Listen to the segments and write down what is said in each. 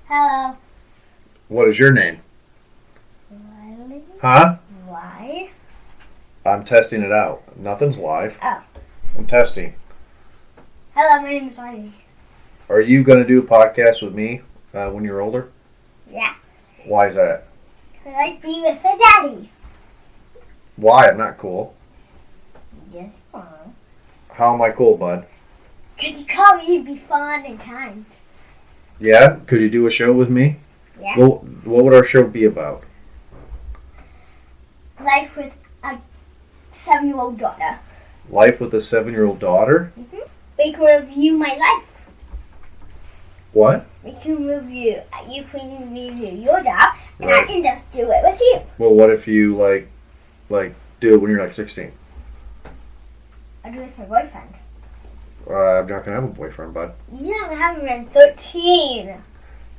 Hello. What is your name? Riley? Huh? Why? I'm testing it out. Nothing's live. Oh. I'm testing. Hello, my name is Riley. Are you going to do a podcast with me when you're older? Yeah. Why is that? I like being with my daddy. Why? I'm not cool. Yes, Mom. How am I cool, bud? Because you call me to be fun and kind. Yeah? Could you do a show with me? Yeah. Well, what would our show be about? Life with a 7-year-old daughter. Life with a 7-year-old daughter? Mm-hmm. We can review my life. What? We can review. You can review your job, and Right. I can just do it with you. Well, what if you, like do it when you're, 16? I'll do it with my boyfriend. I'm not going to have a boyfriend, bud. You don't have him at 13.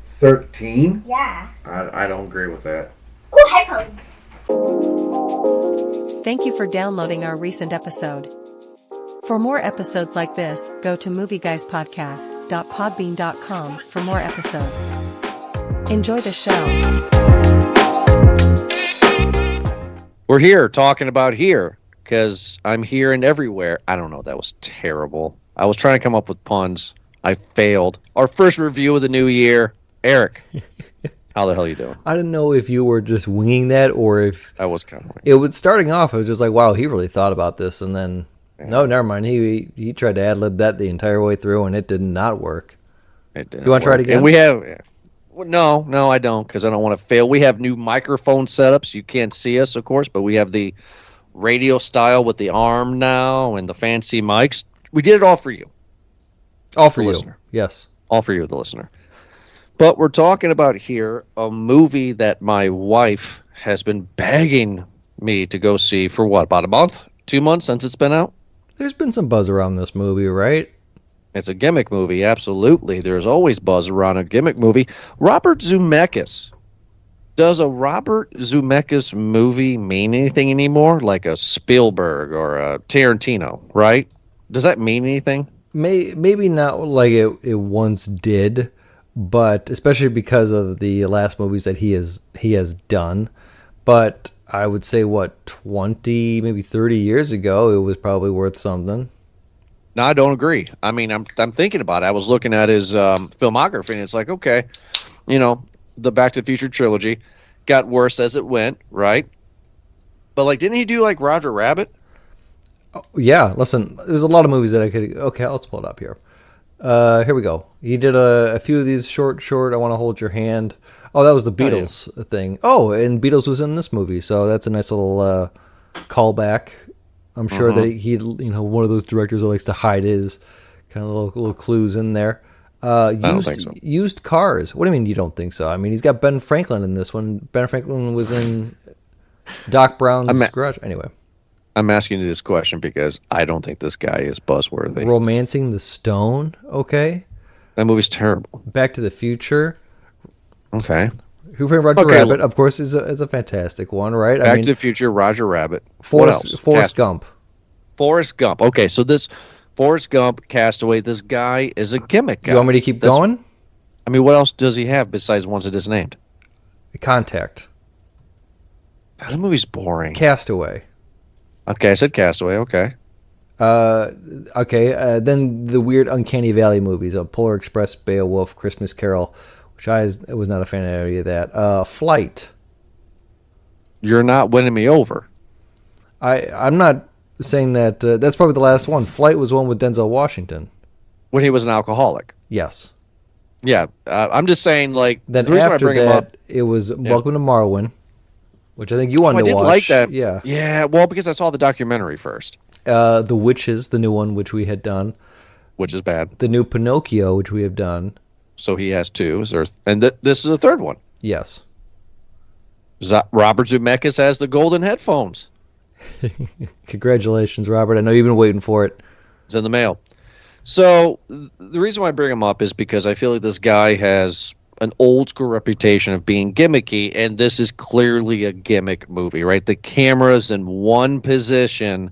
13? Yeah. I don't agree with that. Oh, headphones. Thank you for downloading our recent episode. For more episodes like this, go to movieguyspodcast.podbean.com for more episodes. Enjoy the show. We're here talking about here because I'm here and everywhere. I don't know. That was terrible. I was trying to come up with puns. I failed. Our first review of the new year. Eric, how the hell you doing? I didn't know if you were just winging that or if I was kind of it was starting off. I was just like, wow, he really thought about this. And then, no, never mind. He tried to ad-lib that the entire way through, and it did not work. It didn't You want to try it work. again? And we have... No, I don't, because I don't want to fail. We have new microphone setups. You can't see us, of course, but we have the radio style with the arm now and the fancy mics. We did it all for you. All for The you. listener. Yes. All for you, the listener. But we're talking about here a movie that my wife has been begging me to go see for what, about a month? 2 months since it's been out? There's been some buzz around this movie, right? It's a gimmick movie, absolutely. There's always buzz around a gimmick movie. Robert Zemeckis. Does a Robert Zemeckis movie mean anything anymore? Like a Spielberg or a Tarantino, right? Does that mean anything? Maybe not like it once did, but especially because of the last movies that he has done. But I would say, 20, maybe 30 years ago, it was probably worth something. No, I don't agree. I mean, I'm thinking about it. I was looking at his filmography, and it's like, okay, the Back to the Future trilogy got worse as it went, right? But didn't he do Roger Rabbit? Oh, yeah, listen, there's a lot of movies that I could... Okay, let's pull it up here. Here we go. He did a few of these short, I Want to Hold Your Hand. Oh, that was the Beatles thing. Oh, and Beatles was in this movie, so that's a nice little callback. I'm sure that he, one of those directors that likes to hide his kind of little clues in there. I don't think so. Used Cars. What do you mean you don't think so? I mean, he's got Ben Franklin in this one. Ben Franklin was in Doc Brown's Garage. Anyway. I'm asking you this question because I don't think this guy is buzzworthy. Romancing the Stone. Okay. That movie's terrible. Back to the Future. Okay. Who Framed Roger Rabbit, of course, is a fantastic one, right? Back to the Future, Roger Rabbit. Forrest Gump. Forrest Gump. Okay, so this Forrest Gump, Castaway, this guy is a gimmick guy. You want me to keep going? I mean, what else does he have besides ones that is named? Contact. That movie's boring. Castaway. Okay, I said Castaway, okay. Then the weird Uncanny Valley movies, Polar Express, Beowulf, Christmas Carol, which I was not a fan of any of that. Flight. You're not winning me over. I'm not saying that. That's probably the last one. Flight was one with Denzel Washington. When he was an alcoholic. Yes. Yeah, I'm just saying, then the reason after I bring him up, it was Welcome to Marwin, which I think you wanted to watch. I did like that. Yeah. Yeah, well, because I saw the documentary first. The Witches, the new one, which we had done. Which is bad. The new Pinocchio, which we have done. So he has two. And this is the third one. Yes. Robert Zemeckis has the golden headphones. Congratulations, Robert. I know you've been waiting for it. It's in the mail. So the reason why I bring him up is because I feel like this guy has an old school reputation of being gimmicky, and this is clearly a gimmick movie, right? The camera's in one position,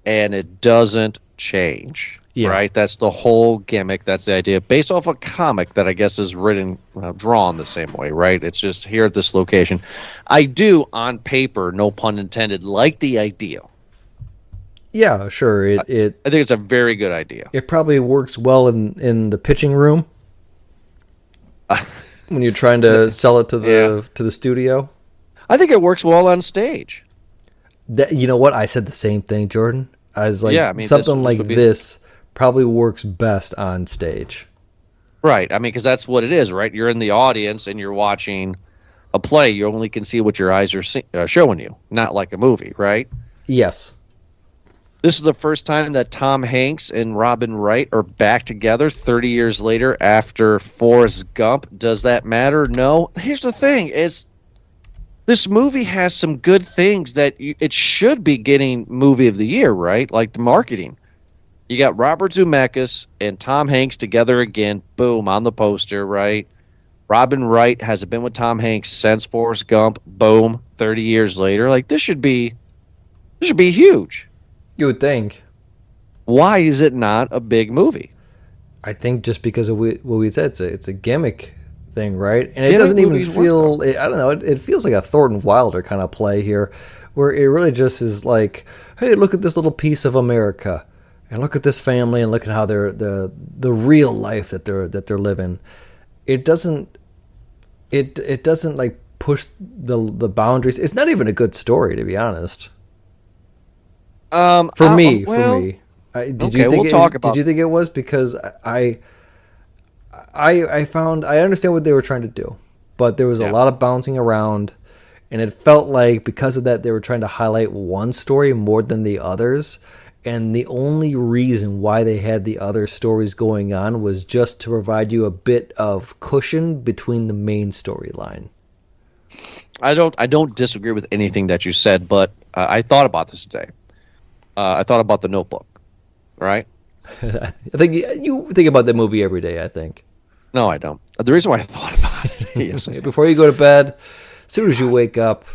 and it doesn't change. Yeah. right? That's the whole gimmick. That's the idea. Based off a comic that I guess is written, drawn the same way, right? It's just here at this location. I do, on paper, no pun intended, like the idea. Yeah, sure. I think it's a very good idea. It probably works well in the pitching room when you're trying to sell it to the studio. I think it works well on stage. You know what? I said the same thing, Jordan. I was like, Yeah, I mean, something this like would be- this probably works best on stage. Right. I mean, because that's what it is, right? You're in the audience and you're watching a play. You only can see what your eyes are showing you, not like a movie, right? Yes. This is the first time that Tom Hanks and Robin Wright are back together 30 years later after Forrest Gump. Does that matter? No. Here's the thing is this movie has some good things that it should be getting movie of the year, right? Like the marketing. You got Robert Zemeckis and Tom Hanks together again. Boom, on the poster, right? Robin Wright hasn't been with Tom Hanks since Forrest Gump. Boom, 30 years later. Like this should be huge. You would think. Why is it not a big movie? I think just because of what we said, it's a gimmick thing, right? And it Gimmick doesn't even movies work, feel, I don't know, it feels like a Thornton Wilder kind of play here, where it really just is like, hey, look at this little piece of America, and look at this family, and look at how they're the real life that they're living. It doesn't like push the boundaries. It's not even a good story, to be honest. For me. Did you think it was? Because I found I understand what they were trying to do, but there was a lot of bouncing around, and it felt like because of that they were trying to highlight one story more than the others, and the only reason why they had the other stories going on was just to provide you a bit of cushion between the main storyline. I don't disagree with anything that you said, but I thought about this today. I thought about The Notebook, right? I think you think about that movie every day, I think. No, I don't. The reason why I thought about it, yes, Before you go to bed, as soon as you wake up.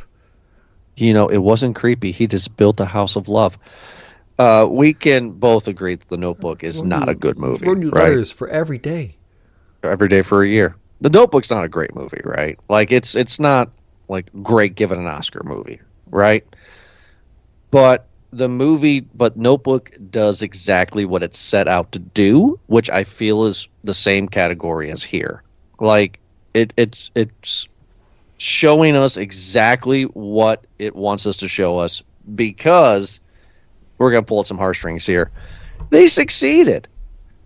it wasn't creepy. He just built a house of love. We can both agree that The Notebook is not a good movie, Wrote new right? letters for every day. Every day for a year. The Notebook's not a great movie, right? Like it's not like great given an Oscar movie, right? But Notebook does exactly what it's set out to do, which I feel is the same category as here. Like it's showing us exactly what it wants us to show us, because we're gonna pull at some heartstrings here. They succeeded.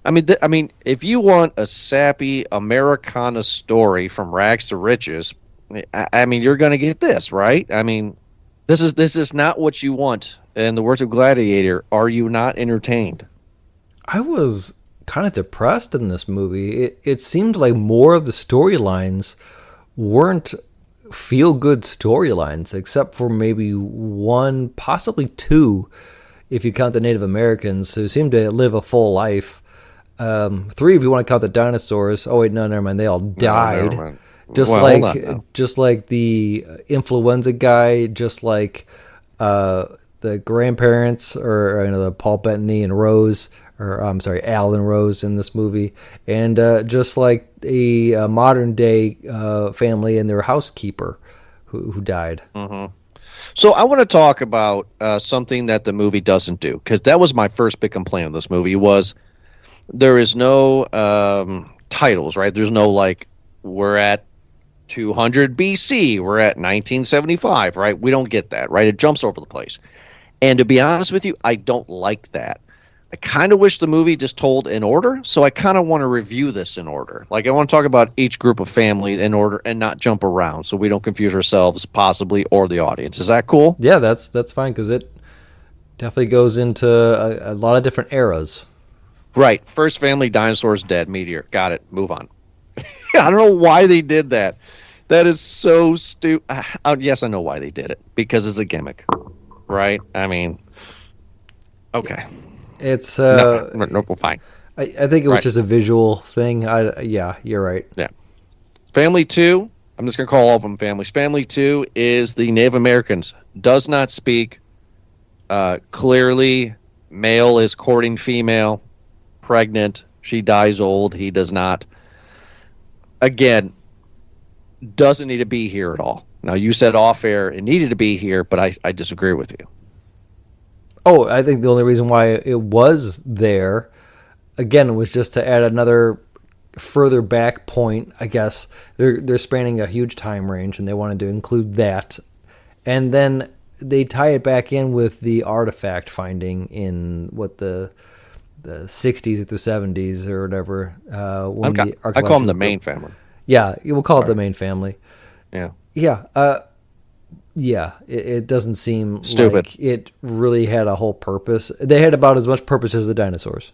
I mean, if you want a sappy Americana story from rags to riches, I mean, you're gonna get this, right? I mean, this is not what you want. In the words of Gladiator, are you not entertained? I was kind of depressed in this movie. It seemed like more of the storylines weren't feel-good storylines, except for maybe one, possibly two, if you count the Native Americans, who seemed to live a full life. Three, if you want to count the dinosaurs. Oh wait, no, never mind. They all died. Never mind. Just Well, hold on now. just like the influenza guy, just like the grandparents, or the Paul Bettany and Rose, or I'm sorry, Al and Rose in this movie, and just like a modern day family and their housekeeper who died. So I want to talk about something that the movie doesn't do, because that was my first big complaint of this movie, was there is no titles, right? There's no like, we're at 200 BC, we're at 1975, right? We don't get that, right? It jumps over the place. And to be honest with you, I don't like that. I kind of wish the movie just told in order, so I kind of want to review this in order. Like, I want to talk about each group of family in order and not jump around, so we don't confuse ourselves, possibly, or the audience. Is that cool? Yeah, that's fine, because it definitely goes into a lot of different eras. Right. First family, dinosaurs, dead, meteor. Got it. Move on. I don't know why they did that. That is so stupid. Yes, I know why they did it. Because it's a gimmick. Right? I mean, okay. It's No, fine. I think it was just a visual thing. Yeah, you're right. Yeah. Family 2, I'm just going to call all of them families. Family 2 is the Native Americans. Does not speak. Clearly, male is courting female. pregnant. She dies old. He does not. Again, doesn't need to be here at all. Now, you said off air it needed to be here, but I disagree with you. Oh, I think the only reason why it was there, again, was just to add another further back point. I guess they're spanning a huge time range, and they wanted to include that, and then they tie it back in with the artifact finding in what the 60s or the 70s or whatever. I call them the main family. Yeah, we'll call it the main family. Yeah. Yeah. It doesn't seem stupid. like it really had a whole purpose. They had about as much purpose as the dinosaurs.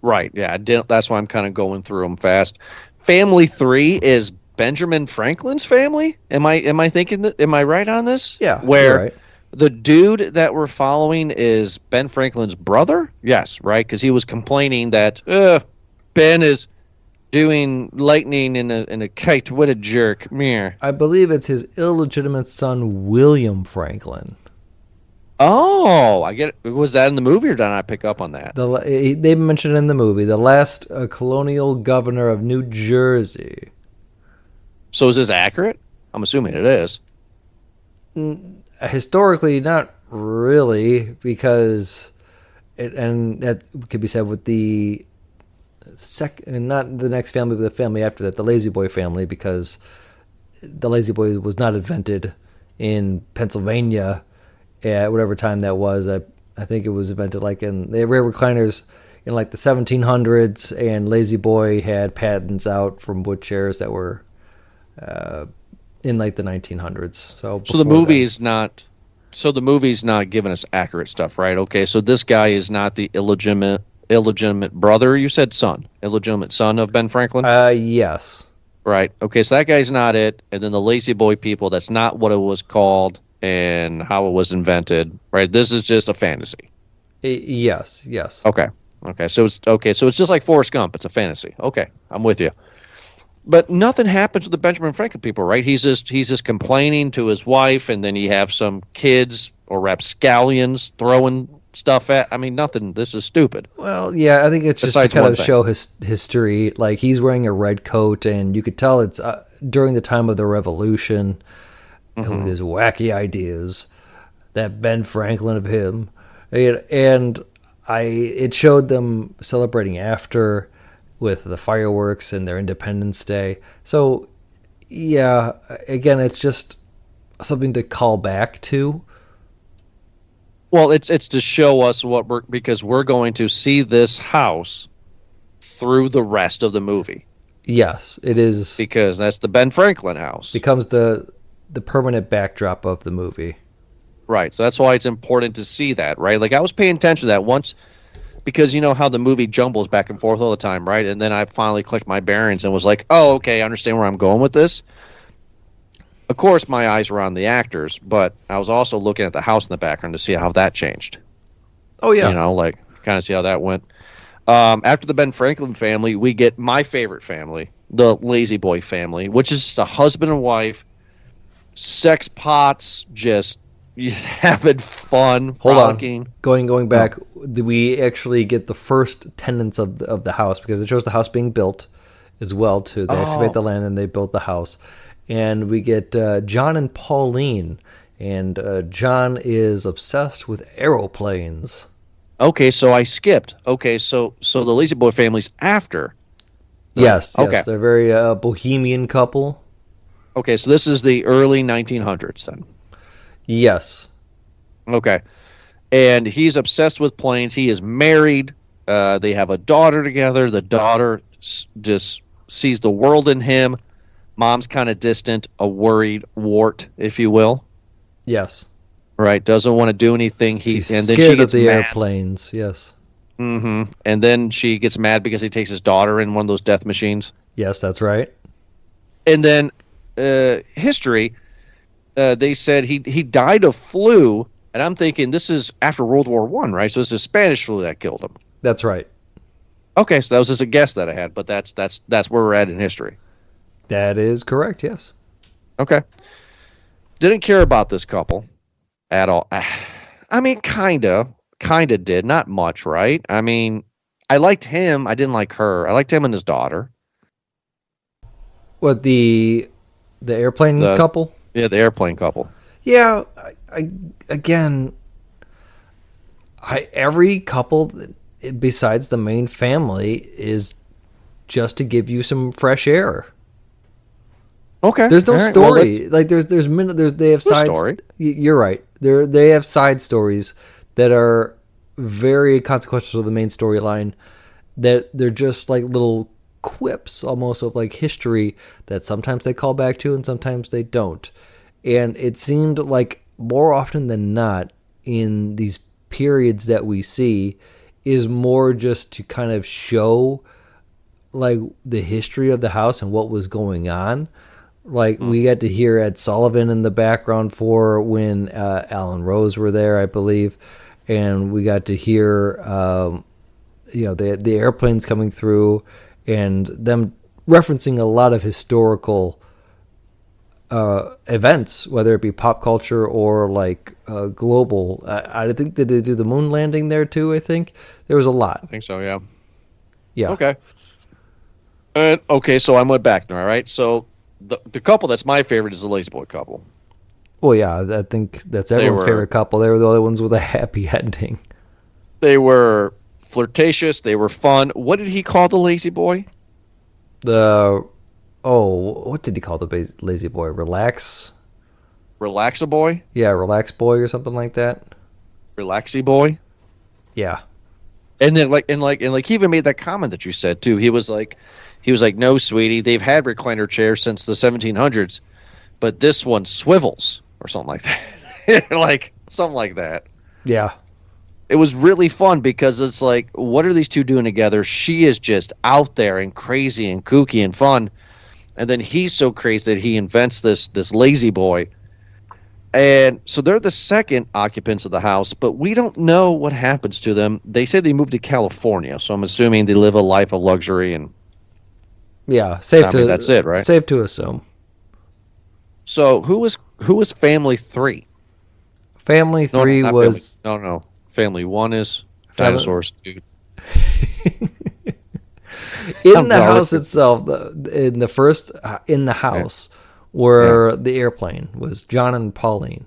Right. Yeah. That's why I'm kind of going through them fast. Family 3 is Benjamin Franklin's family. Am I thinking that? Am I right on this? Yeah. Where you're right. the dude that we're following is Ben Franklin's brother? Yes. Right. Because he was complaining that Ben is doing lightning in a kite. What a jerk. Meh. I believe it's his illegitimate son, William Franklin. Oh, I get it. Was that in the movie, or did I not pick up on that? They mentioned it in the movie, the last colonial governor of New Jersey. So is this accurate? I'm assuming it is. Historically, not really, because and that could be said with the not the next family, but the family after that, the Lazy Boy family, because the Lazy Boy was not invented in Pennsylvania at whatever time that was. I think it was invented like in the rear recliners in like the 1700s, and Lazy Boy had patents out from wood chairs that were in like the 1900s. So the movie's not. So the movie's not giving us accurate stuff, right? Okay, so this guy is not the illegitimate brother. You said son, illegitimate son of Ben Franklin. Yes. Right. Okay, so that guy's not it. And then the Lazy Boy people, that's not what it was called and how it was invented. Right. This is just a fantasy. Yes. Okay. So it's just like Forrest Gump. It's a fantasy. Okay, I'm with you. But nothing happens with the Benjamin Franklin people, right? He's just complaining to his wife, and then you have some kids or rapscallions throwing stuff at. I mean, nothing. This is stupid. Well, yeah, I think it's just to Besides kind one of thing. show his history. Like, he's wearing a red coat, and you could tell it's during the time of the Revolution, and with his wacky ideas, that Ben Franklin of him, and it showed them celebrating after with the fireworks and their Independence Day. So, yeah, again, it's just something to call back to. Well, it's to show us because we're going to see this house through the rest of the movie. Yes, it is, Because that's the Ben Franklin house. becomes the permanent backdrop of the movie. Right. So that's why it's important to see that, right? Like, I was paying attention to that once because you know how the movie jumbles back and forth all the time, right? And then I finally clicked my bearings and was like, oh, okay, I understand where I'm going with this. Of course, my eyes were on the actors, but I was also looking at the house in the background to see how that changed. Oh, yeah. You know, like, kind of see how that went. After the Ben Franklin family, we get my favorite family, the Lazy Boy family, which is just a husband and wife, sex pots, just having fun, Hold frolicking. on. Going back, we actually get the first tenants of the house, because it shows the house being built as well, too. They excavate the land and they built the house. And we get John and Pauline, and John is obsessed with aeroplanes. Okay, so I skipped. Okay, so the Lazy Boy family's after. Yes, Okay. they're a very bohemian couple. Okay, so this is the early 1900s then. Yes. Okay. And he's obsessed with planes. He is married. They have a daughter together. The daughter just sees the world in him. Mom's kind of distant, a worried wart, if you will. Yes. Right? Doesn't want to do anything. He's and then scared she gets of the mad. airplanes. Yes. Mm-hmm. And then she gets mad because he takes his daughter in one of those death machines. Yes, that's right. And then history, they said he died of flu, and I'm thinking this is after World War I, right? So it's the Spanish flu that killed him. That's right. Okay, so that was just a guess that I had, but that's where we're at in history. That is correct, yes. Okay. Didn't care about this couple at all. I mean, kinda did, not much, right? I mean, I liked him. I didn't like her. I liked him and his daughter. What, the airplane couple? Yeah, the airplane couple. Yeah, again, every couple besides the main family is just to give you some fresh air. Okay. There's no All right. story. Like they have side story. You're right. They have side stories that are very consequential to the main storyline. That they're just like little quips almost of like history that sometimes they call back to and sometimes they don't. And it seemed like more often than not in these periods that we see is more just to kind of show like the history of the house and what was going on. Like we got to hear Ed Sullivan in the background for when Alan Rose were there, I believe. And we got to hear, the airplanes coming through and them referencing a lot of historical events, whether it be pop culture or like global. I think that they do the moon landing there too. I think there was a lot. I think so. Yeah. Yeah. Okay. So I went back now. All right. So the couple that's my favorite is the Lazy Boy couple. Well, yeah, I think that's everyone's favorite couple. They were the only ones with a happy ending. They were flirtatious. They were fun. What did he call the Lazy Boy? What did he call the lazy boy? Relax? Relax-a-boy? Yeah, relax boy or something like that. Relaxy boy? Yeah. And then he even made that comment that you said too. He was like, no, sweetie, they've had recliner chairs since the 1700s, but this one swivels or something like that. Like something like that. Yeah. It was really fun because it's like, what are these two doing together? She is just out there and crazy and kooky and fun. And then he's so crazy that he invents this lazy boy. And so they're the second occupants of the house, but we don't know what happens to them. They say they moved to California, so I'm assuming they live a life of luxury and yeah, that's it, right? Safe to assume. So who was family 3? Family 3 was Family 1 is dinosaurs. Dude. In the house itself, in the house were the airplane was John and Pauline.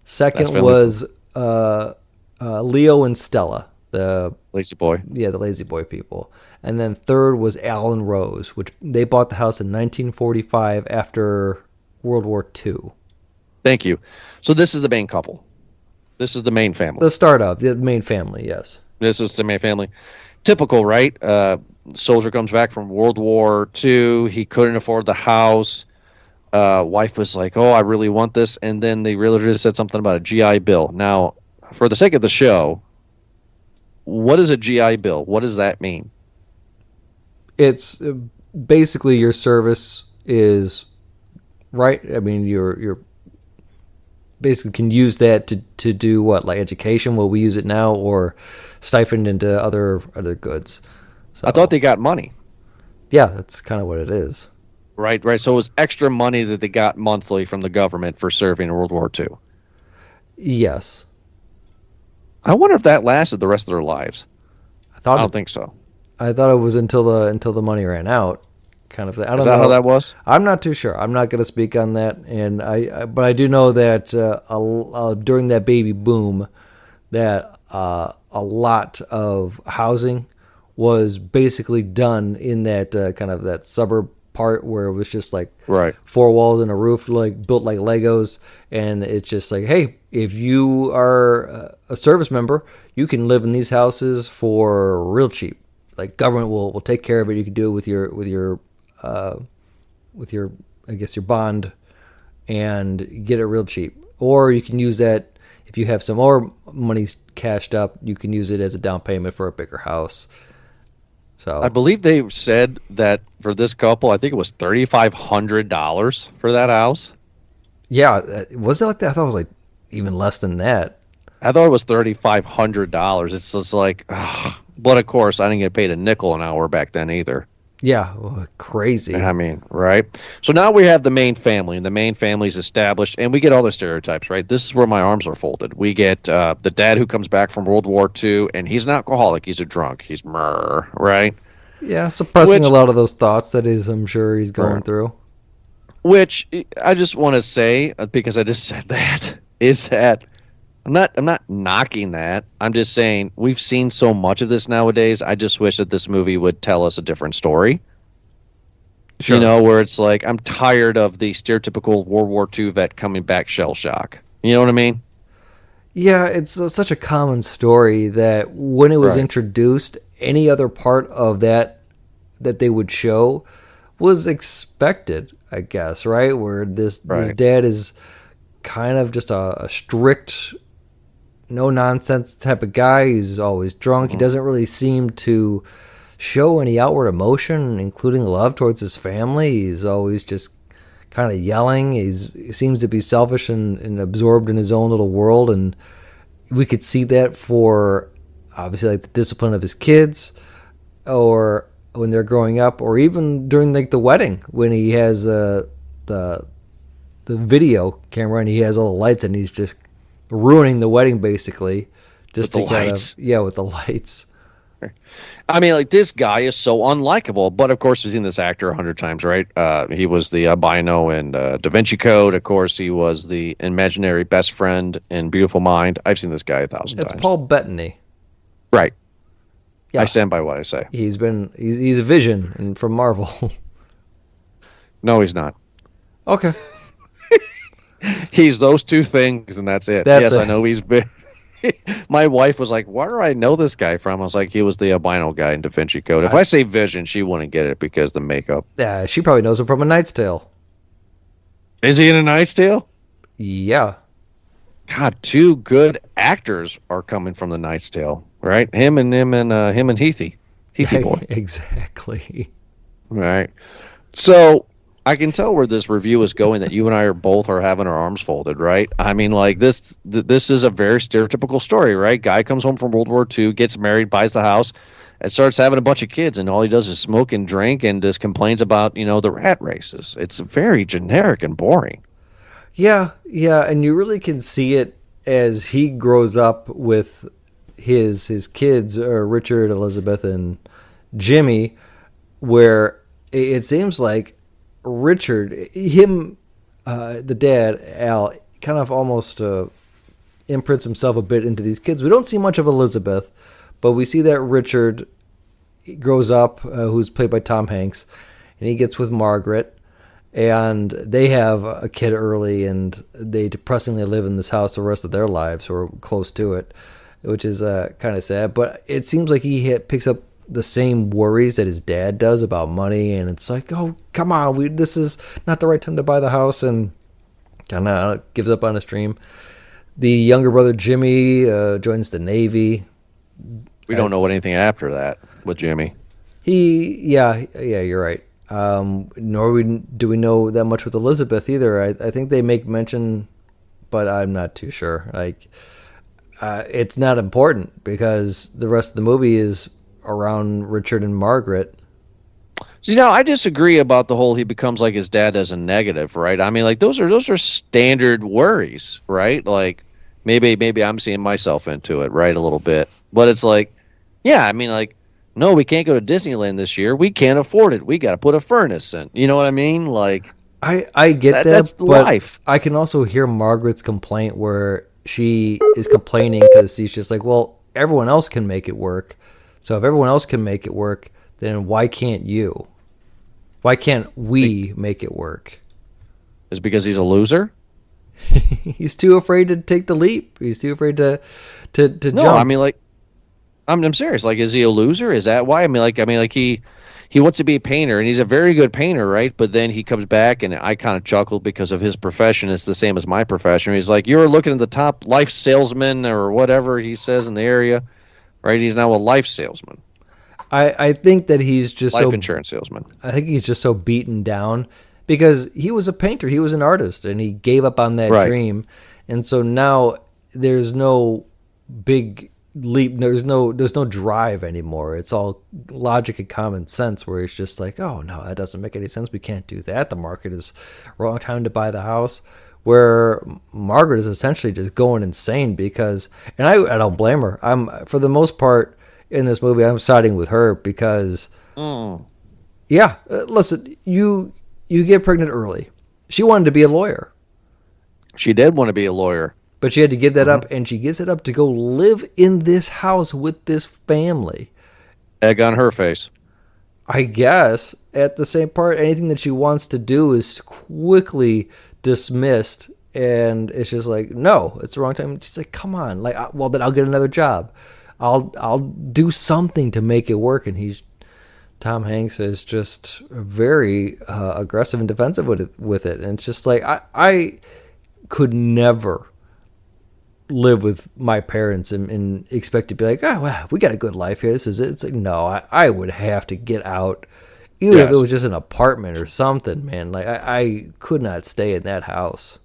Second was Leo and Stella, the Lazy Boy. Yeah, the Lazy Boy people. And then third was Alan Rose, which they bought the house in 1945 after World War II. Thank you. So this is the main couple. This is the main family. The start of the main family, yes. This is the main family. Typical, right? Soldier comes back from World War II. He couldn't afford the house. Wife was like, "Oh, I really want this," and then the realtor said something about a GI Bill. Now, for the sake of the show, what is a GI Bill? What does that mean? It's basically your service is right. I mean, you're basically can use that to do what, like education? Well, we use it now, or stipend into other goods. So, I thought they got money. Yeah, that's kind of what it is. Right. So it was extra money that they got monthly from the government for serving in World War II. Yes. I wonder if that lasted the rest of their lives. I don't think so. I thought it was until the money ran out, kind of. I don't know. Is that how that was? I'm not too sure. I'm not going to speak on that, but I do know that during that baby boom, that a lot of housing was basically done in that kind of that suburb part where it was just like four walls and a roof, like built like Legos, and it's just like, hey, if you are a service member, you can live in these houses for real cheap. Like government will take care of it. You can do it with your I guess your bond and get it real cheap, or you can use that if you have some more money cashed up. You can use it as a down payment for a bigger house. So I believe they said that for this couple, I think it was $3,500 for that house. Yeah, was it like that? I thought it was like even less than that. I thought it was $3,500. It's just like, ugh. But of course, I didn't get paid a nickel an hour back then either. Yeah, well, crazy. I mean, right? So now we have the main family, and the main family is established, and we get all the stereotypes, right? This is where my arms are folded. We get the dad who comes back from World War II, and he's an alcoholic. He's a drunk. He's right? Yeah, suppressing Which- a lot of those thoughts that I'm sure he's going Right. through. Which I just want to say, because I just said that, is that I'm not knocking that. I'm just saying we've seen so much of this nowadays. I just wish that this movie would tell us a different story. Sure. You know, where it's like I'm tired of the stereotypical World War II vet coming back shell shock. You know what I mean? Yeah, it's such a common story that when it was Right. introduced, any other part of that they would show was expected, I guess, right? Where this Right. dad is kind of just a strict, no nonsense type of guy. He's always drunk. He doesn't really seem to show any outward emotion, including love towards his family. He's always just kind of yelling. He seems to be selfish and absorbed in his own little world, and we could see that for obviously like the discipline of his kids, or when they're growing up, or even during like the wedding when he has the video camera and he has all the lights and he's just ruining the wedding basically, just With to the kind lights. of with the lights. I mean, like this guy is so unlikable, but of course we've seen this actor 100 times, right? He was the albino in Da Vinci Code. Of course, he was the imaginary best friend in Beautiful Mind. I've seen this guy 1,000 It's times. Paul Bettany. Right. Yeah. I stand by what I say. He's a Vision and from Marvel. No, he's not. Okay. He's those two things, and that's it. That's yes, I it. know he's been. My wife was like, "Where do I know this guy from?" I was like, "He was the albino guy in Da Vinci Code." If I say Vision, she wouldn't get it because the makeup. Yeah, she probably knows him from A Knight's Tale. Is he in A Knight's Tale? Yeah. God, two good actors are coming from The Knight's Tale, right? Him and Heathy boy. Exactly. Right. So I can tell where this review is going. That you and I are both having our arms folded, right? I mean, like this is a very stereotypical story, right? Guy comes home from World War II, gets married, buys the house, and starts having a bunch of kids, and all he does is smoke and drink, and just complains about the rat races. It's very generic and boring. Yeah, and you really can see it as he grows up with his kids, Richard, Elizabeth, and Jimmy, where it seems like Richard, the dad, Al, kind of almost imprints himself a bit into these kids. We don't see much of Elizabeth, but we see that Richard grows up, who's played by Tom Hanks, and he gets with Margaret, and they have a kid early, and they depressingly live in this house the rest of their lives, or close to it, which is kind of sad. But it seems like he picks up the same worries that his dad does about money, and it's like, oh, come on, this is not the right time to buy the house, and kind of gives up on his dream. The younger brother Jimmy joins the Navy. We don't know anything after that with Jimmy. Yeah, you're right. Nor do we know that much with Elizabeth either. I think they make mention, but I'm not too sure. Like, it's not important because the rest of the movie is around Richard and Margaret. I disagree about the whole he becomes like his dad as a negative, right? I mean, like those are standard worries, right? Like maybe I'm seeing myself into it, right, a little bit. But it's like, yeah, I mean, like, no, we can't go to Disneyland this year. We can't afford it. We got to put a furnace in. You know what I mean? Like, I get that, that's but life. I can also hear Margaret's complaint where she is complaining because she's just like, well, everyone else can make it work. So if everyone else can make it work, then why can't you? Why can't we make it work? Is it because he's a loser? He's too afraid to take the leap. He's too afraid to No, jump. I mean, like, I'm serious. Like, is he a loser? Is that why? I mean, like he wants to be a painter, and he's a very good painter, right? But then he comes back, and I kind of chuckled because of his profession. It's the same as my profession. He's like, you're looking at the top life salesman or whatever he says in the area, right? He's now a life salesman, I think that he's just life so insurance salesman. I think he's just so beaten down because he was a painter, he was an artist, and he gave up on that Right. dream. And so now there's no big leap. There's no drive anymore. It's all logic and common sense. Where it's just like, oh no, that doesn't make any sense. We can't do that. The market is wrong time to buy the house. Where Margaret is essentially just going insane because, and I don't blame her. I'm for the most part in this movie, I'm siding with her because, yeah, listen, you get pregnant early. She wanted to be a lawyer. She did want to be a lawyer. But she had to give that up, and she gives it up to go live in this house with this family. Egg on her face. I guess at the same part, anything that she wants to do is quickly dismissed, and it's just like, no, it's the wrong time. She's like, come on, like, well, then I'll get another job. I'll do something to make it work. And Tom Hanks is just very aggressive and defensive with it, and it's just like I could never live with my parents and expect to be like, oh, wow, we got a good life here. This is it. It's like, no, I would have to get out, even if it was just an apartment or something, man. Like, I could not stay in that house.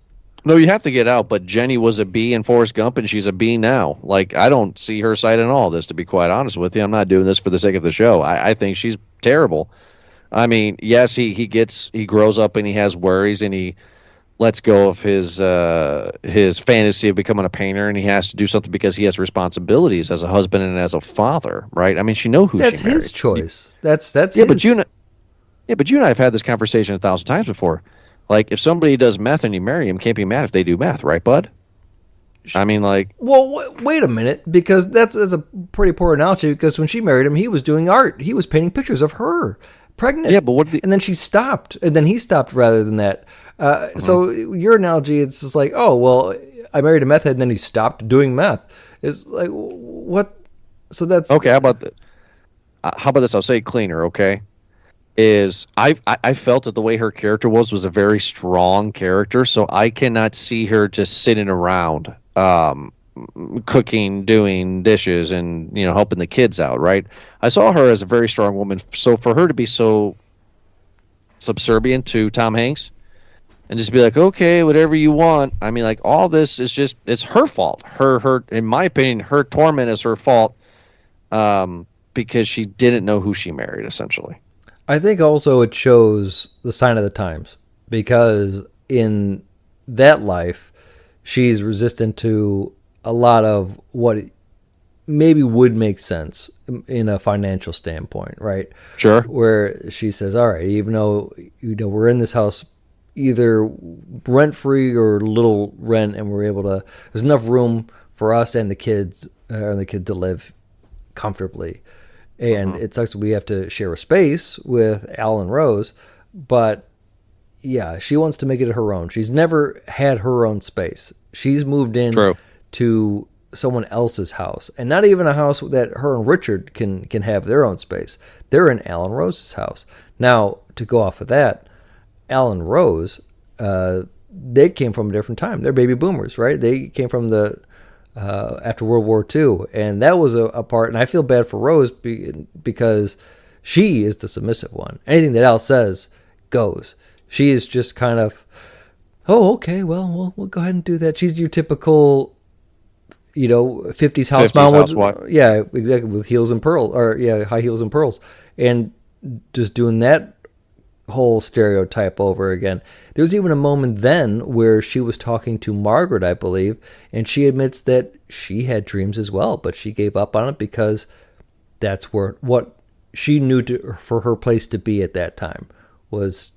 No, you have to get out, but Jenny was a B in Forrest Gump, and she's a B now. Like, I don't see her side in all this, to be quite honest with you. I'm not doing this for the sake of the show. I think she's terrible. I mean, yes, he grows up and he has worries, and he lets go of his fantasy of becoming a painter, and he has to do something because he has responsibilities as a husband and as a father, right? I mean, she knows who that's she married. his choice. That's yeah, his. but you and I have had this conversation 1,000 times before. Like, if somebody does meth and you marry him, can't be mad if they do meth, right, bud? I mean, like, well, wait a minute, because that's a pretty poor analogy. Because when she married him, he was doing art. He was painting pictures of her pregnant. Yeah, but and then she stopped, and then he stopped rather than that. So your analogy, it's just like, oh, well, I married a meth head and then he stopped doing meth. It's like, what? So that's... Okay, how about this? I'll say it cleaner, okay? I felt that the way her character was a very strong character, so I cannot see her just sitting around cooking, doing dishes, and, helping the kids out, right? I saw her as a very strong woman, so for her to be so subservient to Tom Hanks and just be like, okay, whatever you want. I mean, like, all this is just, it's her fault. Her, in my opinion, her torment is her fault because she didn't know who she married, essentially. I think also it shows the sign of the times, because in that life, she's resistant to a lot of what maybe would make sense in a financial standpoint, right? Sure. Where she says, all right, even though we're in this house either rent-free or little rent, and we're able to, there's enough room for us and the kids to live comfortably. And it sucks that we have to share a space with Al and Rose, but yeah, she wants to make it her own. She's never had her own space. She's moved in to someone else's house, and not even a house that her and Richard can have their own space. They're in Al and Rose's house. Now, to go off of that, Al and Rose, they came from a different time. They're baby boomers, right? They came from the after World War II, and that was a part. And I feel bad for Rose because she is the submissive one. Anything that Al says goes. She is just kind of, oh, okay, well, we'll go ahead and do that. She's your typical, 50s house mom with, yeah, exactly, with heels and pearls, or high heels and pearls, and just doing that whole stereotype over again. There was even a moment then where she was talking to Margaret, I believe, and she admits that she had dreams as well, but she gave up on it because that's what she knew for her place to be at that time was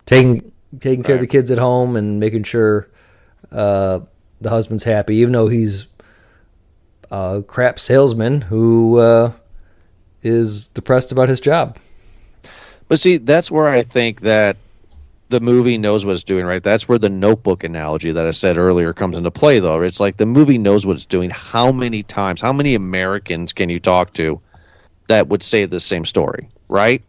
taking care of the kids at home and making sure the husband's happy, even though he's a crap salesman who is depressed about his job. But see, that's where I think that the movie knows what it's doing, right? That's where the Notebook analogy that I said earlier comes into play, though. It's like the movie knows what it's doing. How many times, how many Americans can you talk to that would say the same story, right?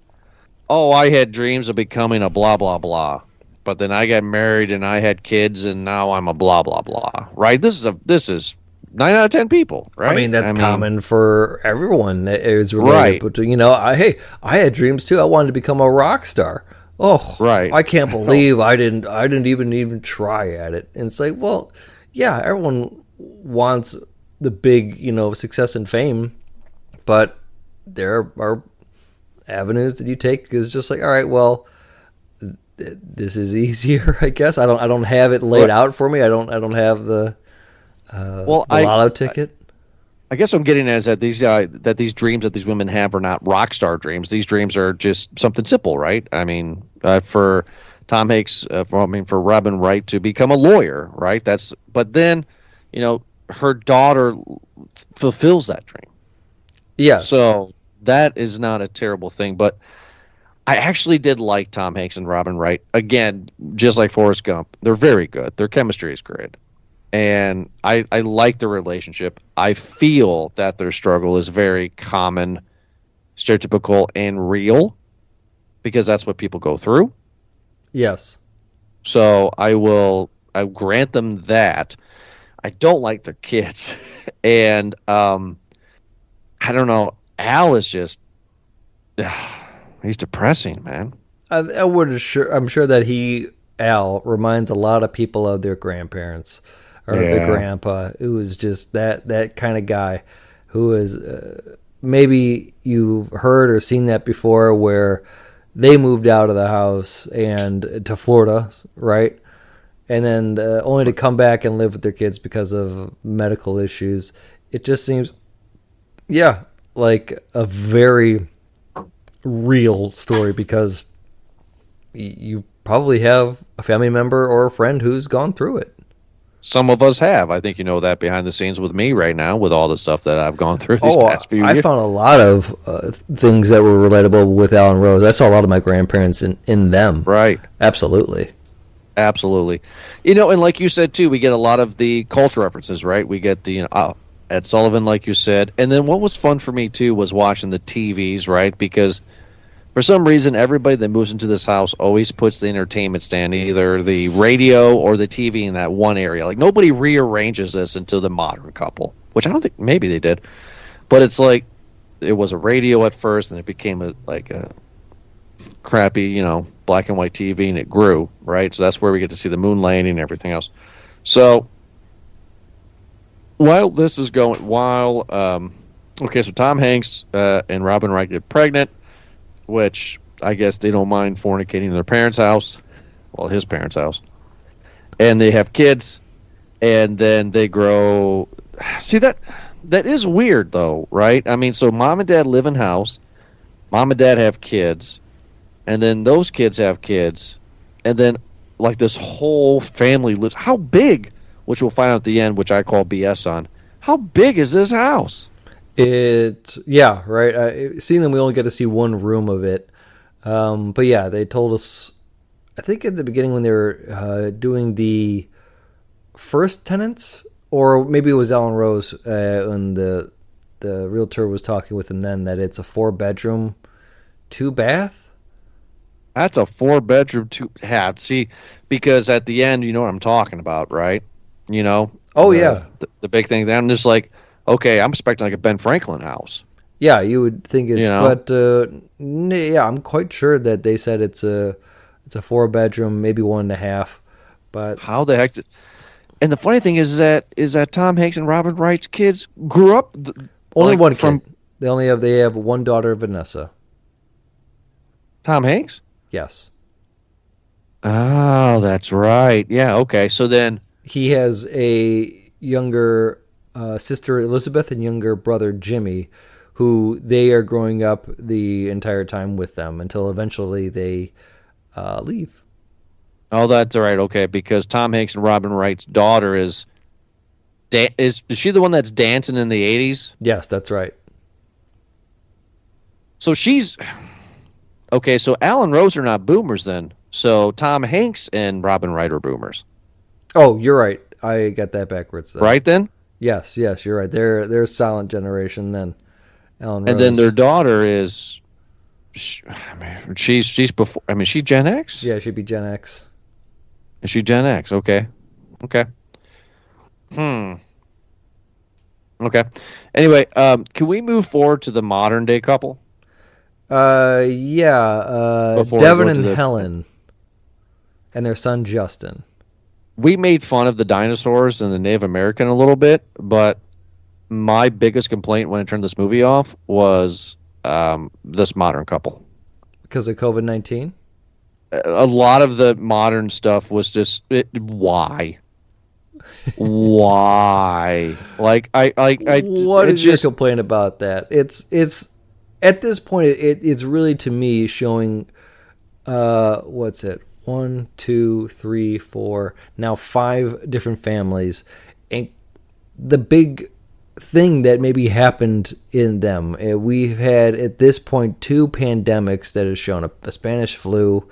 Oh, I had dreams of becoming a blah, blah, blah. But then I got married and I had kids and now I'm a blah, blah, blah, right? This is 9 out of 10 people, right? I mean, that's common for everyone that is related. Right. But, I had dreams too. I wanted to become a rock star. Oh, right. I can't believe I didn't even try at it. And it's like, well, yeah, everyone wants the big, success and fame, but there are avenues that you take is just like, all right, well, this is easier, I guess. I don't have it laid out for me. I don't have the lotto ticket. I guess what I'm getting at is that these dreams that these women have are not rock star dreams. These dreams are just something simple, right? I mean, for Tom Hanks, for Robin Wright to become a lawyer, right? But then, her daughter fulfills that dream. Yeah. So that is not a terrible thing, but I actually did like Tom Hanks and Robin Wright. Again, just like Forrest Gump, they're very good. Their chemistry is great. And I like the relationship. I feel that their struggle is very common, stereotypical, and real, because that's what people go through. Yes. So I grant them that. I don't like their kids. And I don't know. Al is just he's depressing, man. I'm sure that Al reminds a lot of people of their grandparents. Or the grandpa, who is just that kind of guy, who is maybe you've heard or seen that before, where they moved out of the house and to Florida, right? And then only to come back and live with their kids because of medical issues. It just seems, like a very real story, because you probably have a family member or a friend who's gone through it. Some of us have. I think you know that behind the scenes with me right now, with all the stuff that I've gone through these past few years. I found a lot of things that were relatable with Alan Rose. I saw a lot of my grandparents in them. Right. Absolutely. Absolutely. And like you said, too, we get a lot of the culture references, right? We get the, Ed Sullivan, like you said. And then what was fun for me, too, was watching the TVs, right? Because for some reason, everybody that moves into this house always puts the entertainment stand, either the radio or the TV, in that one area. Like, nobody rearranges this into the modern couple, which I don't think, maybe they did. But it's like, it was a radio at first, and it became a crappy, black and white TV, and it grew, right? So that's where we get to see the moon landing and everything else. So, while this is going, so Tom Hanks and Robin Wright get pregnant, which I guess they don't mind fornicating in their parents' house, well, his parents' house, and they have kids, and then they grow. See, that is weird, though, right? I mean, so mom and dad live in house, mom and dad have kids, and then those kids have kids, and then like this whole family lives. How big? Which we'll find out at the end, which I call BS on. How big is this house? Right. Seeing them, we only get to see one room of it. But yeah, they told us, I think at the beginning when they were doing the first tenants, or maybe it was Alan Rose when the realtor was talking with him then, that it's a 4-bedroom, 2-bath. That's a 4-bedroom, 2-bath. See, because at the end, you know what I'm talking about, right? The big thing. Then I'm just like, okay, I'm expecting like a Ben Franklin house. Yeah, you would think it's, but I'm quite sure that they said it's a 4-bedroom, maybe 1.5. But how the heck? And the funny thing is that Tom Hanks and Robin Wright's kids grew up only one kid. They have one daughter, Vanessa. Tom Hanks? Yes. Oh, that's right. Yeah. Okay. So then he has a younger sister Elizabeth and younger brother Jimmy, who they are growing up the entire time with them until eventually they leave. Oh, that's all right. Okay, because Tom Hanks and Robin Wright's daughter is she the one that's dancing in the 80s? Yes, that's right. So she's okay. So Alan Rose are not boomers then. So Tom Hanks and Robin Wright are boomers. Oh, you're right. I got that backwards. Right then? Yes, you're right. They're silent generation then. Alan Rose. And then their daughter is, she's before. I mean, she Gen X. Yeah, she'd be Gen X. Is she Gen X? Okay. Okay. Anyway, can we move forward to the modern day couple? Yeah. Devin and Helen, and their son Justin. We made fun of the dinosaurs and the Native American a little bit, but my biggest complaint when I turned this movie off was this modern couple. Because of COVID-19? A lot of the modern stuff was just why? Why? Like What it's is your just complaint about that? It's at this point it's really to me showing what's it? 1, 2, 3, 4, now 5 different families, and the big thing that maybe happened in them. We've had at this point 2 pandemics that have shown a Spanish flu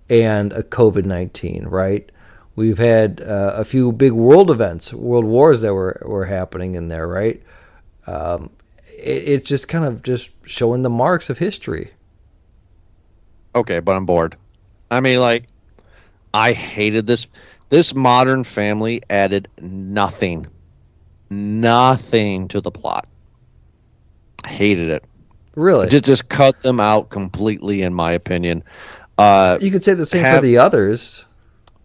and a COVID-19, right? We've had a few big world events, world wars that were happening in there, right? It's just kind of just showing the marks of history. okay, but I'm bored. I mean, like, I hated this. This Modern Family added nothing to the plot. Hated it. Really? Just cut them out completely, in my opinion. You could say the same for the others.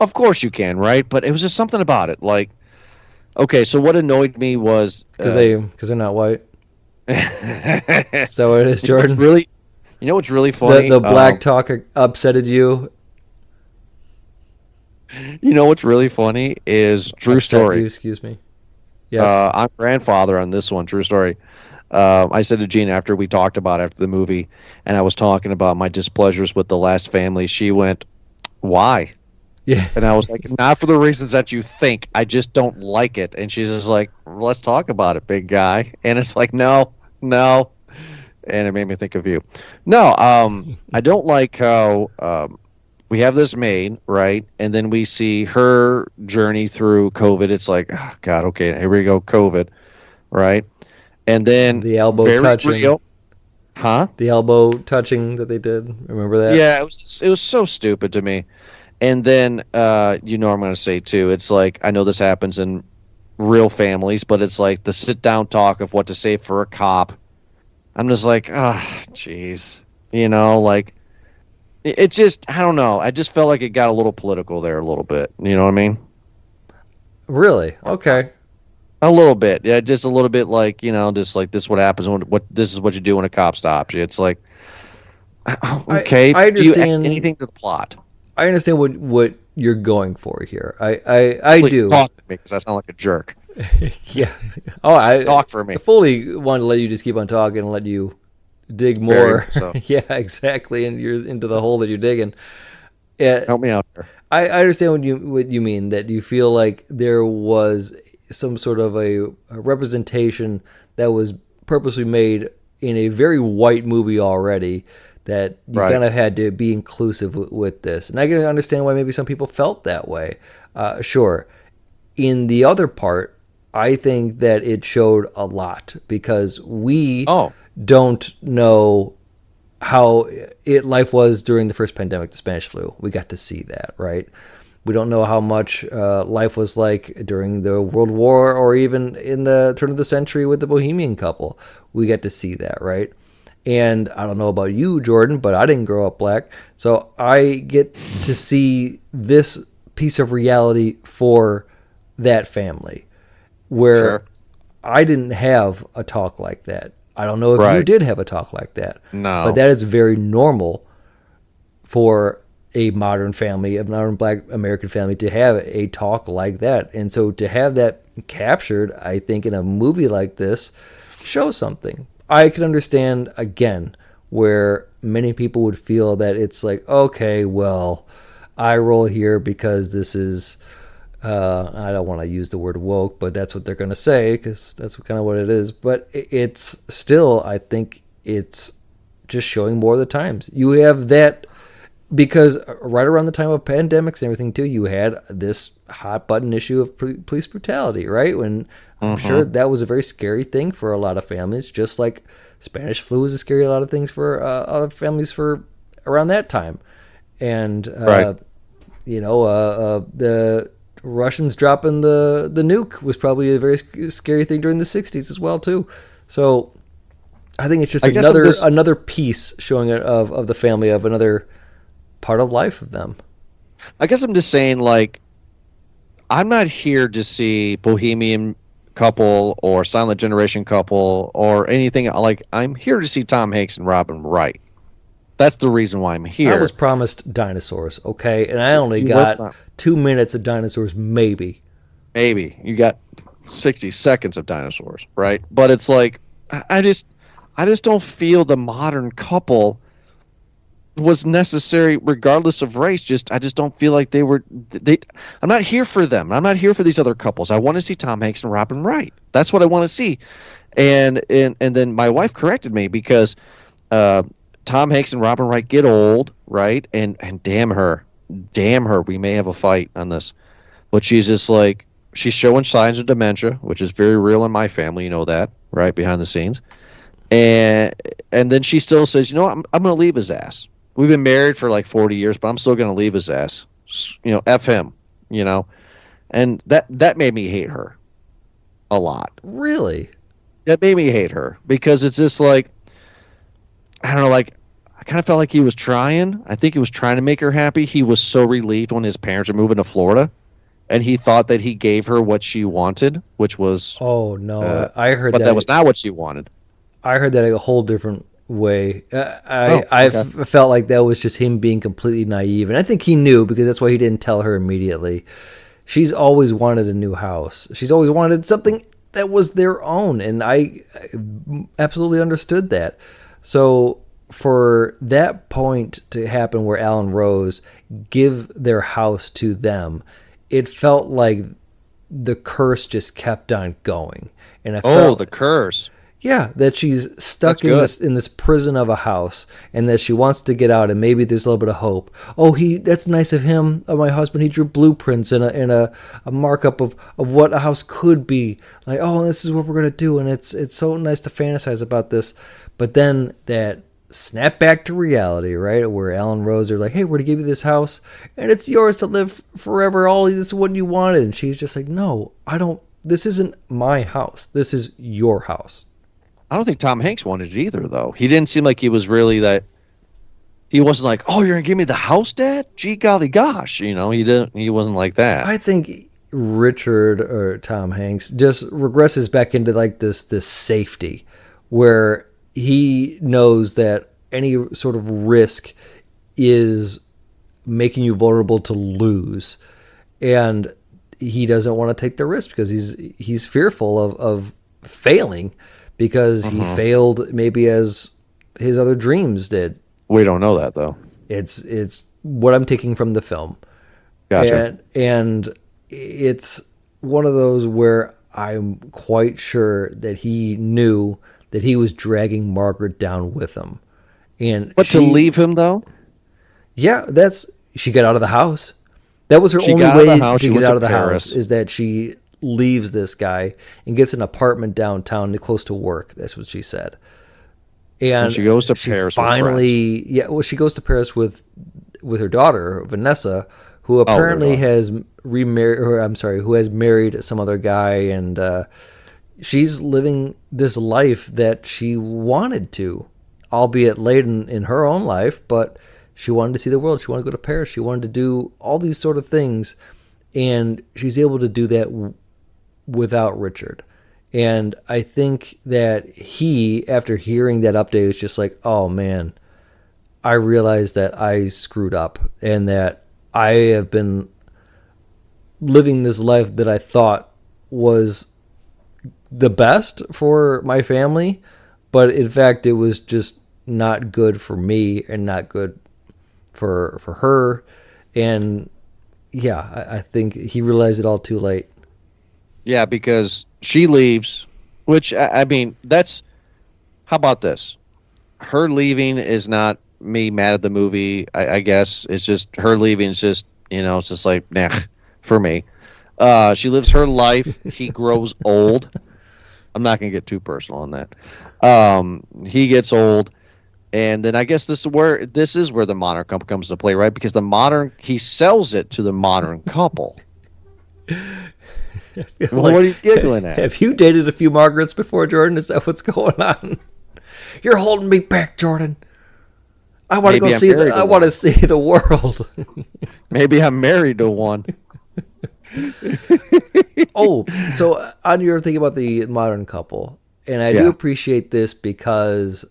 Of course you can, right? But it was just something about it. Like, okay, so what annoyed me was Because they're not white. Is that what it is, Jordan? You know what's really funny? The black talk upsetted you. You know what's really funny is true Upset story. you, excuse me. Yes. I'm grandfather on this one. True story. I said to Jean after we talked about it after the movie, and I was talking about my displeasures with The Last Family. She went, "Why?" Yeah. And I was like, "Not for the reasons that you think. I just don't like it." And she's just like, "Let's talk about it, big guy." And it's like, no. And it made me think of you. No, I don't like how we have this maid, right? And then we see her journey through COVID. It's like, oh, God, okay, here we go, COVID, right? And then The elbow very touching. real. Huh? The elbow touching that they did. Remember that? Yeah, it was so stupid to me. And then I'm going to say too, it's like, I know this happens in real families, but it's like the sit down talk of what to say for a cop. I'm just like, jeez, like it just, I don't know. I just felt like it got a little political there a little bit. You know what I mean? Really? Okay. A little bit. Yeah, just a little bit like, just like this is what happens when this is what you do when a cop stops you. It's like, okay, I do you add understand anything to the plot? I understand what you're going for here. I Please do. talk to me because I sound like a jerk. Yeah. Oh, I Talk for me. I fully want to let you just keep on talking and let you dig more. Very much so. Yeah, exactly. And you're into the hole that you're digging. Help me out there. I understand what you mean, that you feel like there was some sort of a representation that was purposely made in a very white movie already, that you Right. kind of had to be inclusive with this. And I can understand why maybe some people felt that way. Sure. In the other part, I think that it showed a lot because we don't know how life was during the first pandemic, the Spanish flu. We got to see that, right? We don't know how much life was like during the World War or even in the turn of the century with the Bohemian couple. We got to see that, right? And I don't know about you, Jordan, but I didn't grow up black. So I get to see this piece of reality for that family where Sure. I didn't have a talk like that. I don't know if you Right. did have a talk like that. No. But that is very normal for a modern family, a modern black American family, to have a talk like that. And so to have that captured, I think, in a movie like this shows something. I can understand, again, where many people would feel that it's like, okay, well, I roll here because this is, I don't want to use the word woke, but that's what they're going to say because that's kind of what it is. But it's still, I think it's just showing more of the times. You have that because right around the time of pandemics and everything too, you had this hot button issue of police brutality, right? When I'm sure that was a very scary thing for a lot of families, just like Spanish flu was a scary a lot of things for other families for around that time. And, Right. The Russians dropping the nuke was probably a very scary thing during the 60s as well too. So I think it's just I guess I'm another piece showing of the family, of another part of life of them. I guess I'm just saying, like, I'm not here to see Bohemian couple or Silent Generation couple or anything. Like, I'm here to see Tom Hanks and Robin Wright. That's the reason why I'm here. I was promised dinosaurs, okay, and I only You got were- 2 minutes of dinosaurs, maybe. Maybe you got 60 seconds of dinosaurs, right? But it's like I just don't feel the modern couple was necessary regardless of race. I just don't feel like they I'm not here for them. I'm not here for these other couples. I want to see Tom Hanks and Robin Wright. That's what I want to see. And then my wife corrected me because Tom Hanks and Robin Wright get old, right? And damn her, we may have a fight on this. But she's just like, she's showing signs of dementia, which is very real in my family. You know that, right, behind the scenes. And then she still says, you know, I'm going to leave his ass. We've been married for like 40 years, but I'm still going to leave his ass. You know, F him, you know. And that made me hate her a lot. Really? That made me hate her because it's just like, I don't know, like, I kind of felt like he was trying. I think he was trying to make her happy. He was so relieved when his parents are moving to Florida, and he thought that he gave her what she wanted, which was... Oh, no. I heard but that was not what she wanted. I heard that a whole different way. Okay. I felt like that was just him being completely naive, and I think he knew because that's why he didn't tell her immediately. She's always wanted a new house. She's always wanted something that was their own, and I absolutely understood that. So for that point to happen where Alan Rose give their house to them, it felt like the curse just kept on going. And I felt, the curse. yeah, that she's stuck in this prison of a house, and that she wants to get out, and maybe there's a little bit of hope. Oh, that's nice of him, of my husband. He drew blueprints and a markup of what a house could be. Like, oh, this is what we're gonna do, and it's so nice to fantasize about this. But then that snap back to reality, right? Where Alan Rose are like, hey, we're gonna give you this house, and it's yours to live forever. All this is what you wanted, and she's just like, no, I don't. This isn't my house. This is your house. I don't think Tom Hanks wanted it either, though. He didn't seem like he was really that. He wasn't like, "Oh, you're gonna give me the house, Dad? Gee, golly, gosh!" You know, he didn't. He wasn't like that. I think Richard or Tom Hanks just regresses back into like this safety, where he knows that any sort of risk is making you vulnerable to lose, and he doesn't want to take the risk because he's fearful of failing. Because he failed maybe as his other dreams did. We don't know that, though. It's what I'm taking from the film. Gotcha. And it's one of those where I'm quite sure that he knew that he was dragging Margaret down with him. But to leave him, though? Yeah, she got out of the house. That was her only way to get out of the house, is that she leaves this guy and gets an apartment downtown close to work. That's what she said. And she goes to Paris. Finally, she goes to Paris with her daughter Vanessa, who apparently has remarried. Or I'm sorry, who has married some other guy, and she's living this life that she wanted to, albeit late in her own life. But she wanted to see the world. She wanted to go to Paris. She wanted to do all these sort of things, and she's able to do that without Richard. And I think that he, after hearing that update, was just like, oh man, I realized that I screwed up and that I have been living this life that I thought was the best for my family, but in fact it was just not good for me and not good for her. And yeah, I think he realized it all too late. Yeah, because she leaves, which, I mean, that's... How about this? Her leaving is not me mad at the movie, I guess. It's just her leaving is just, it's just like, nah, for me. She lives her life. He grows old. I'm not going to get too personal on that. He gets old. And then I guess this is where the modern couple comes to play, right? Because he sells it to the modern couple. What are you giggling at? Have you dated a few Margarets before, Jordan? Is that what's going on? You're holding me back, Jordan. I want to go see I want to see the world. Maybe I'm married to one. Oh, so on your thing about the modern couple, and I do Yeah. appreciate this because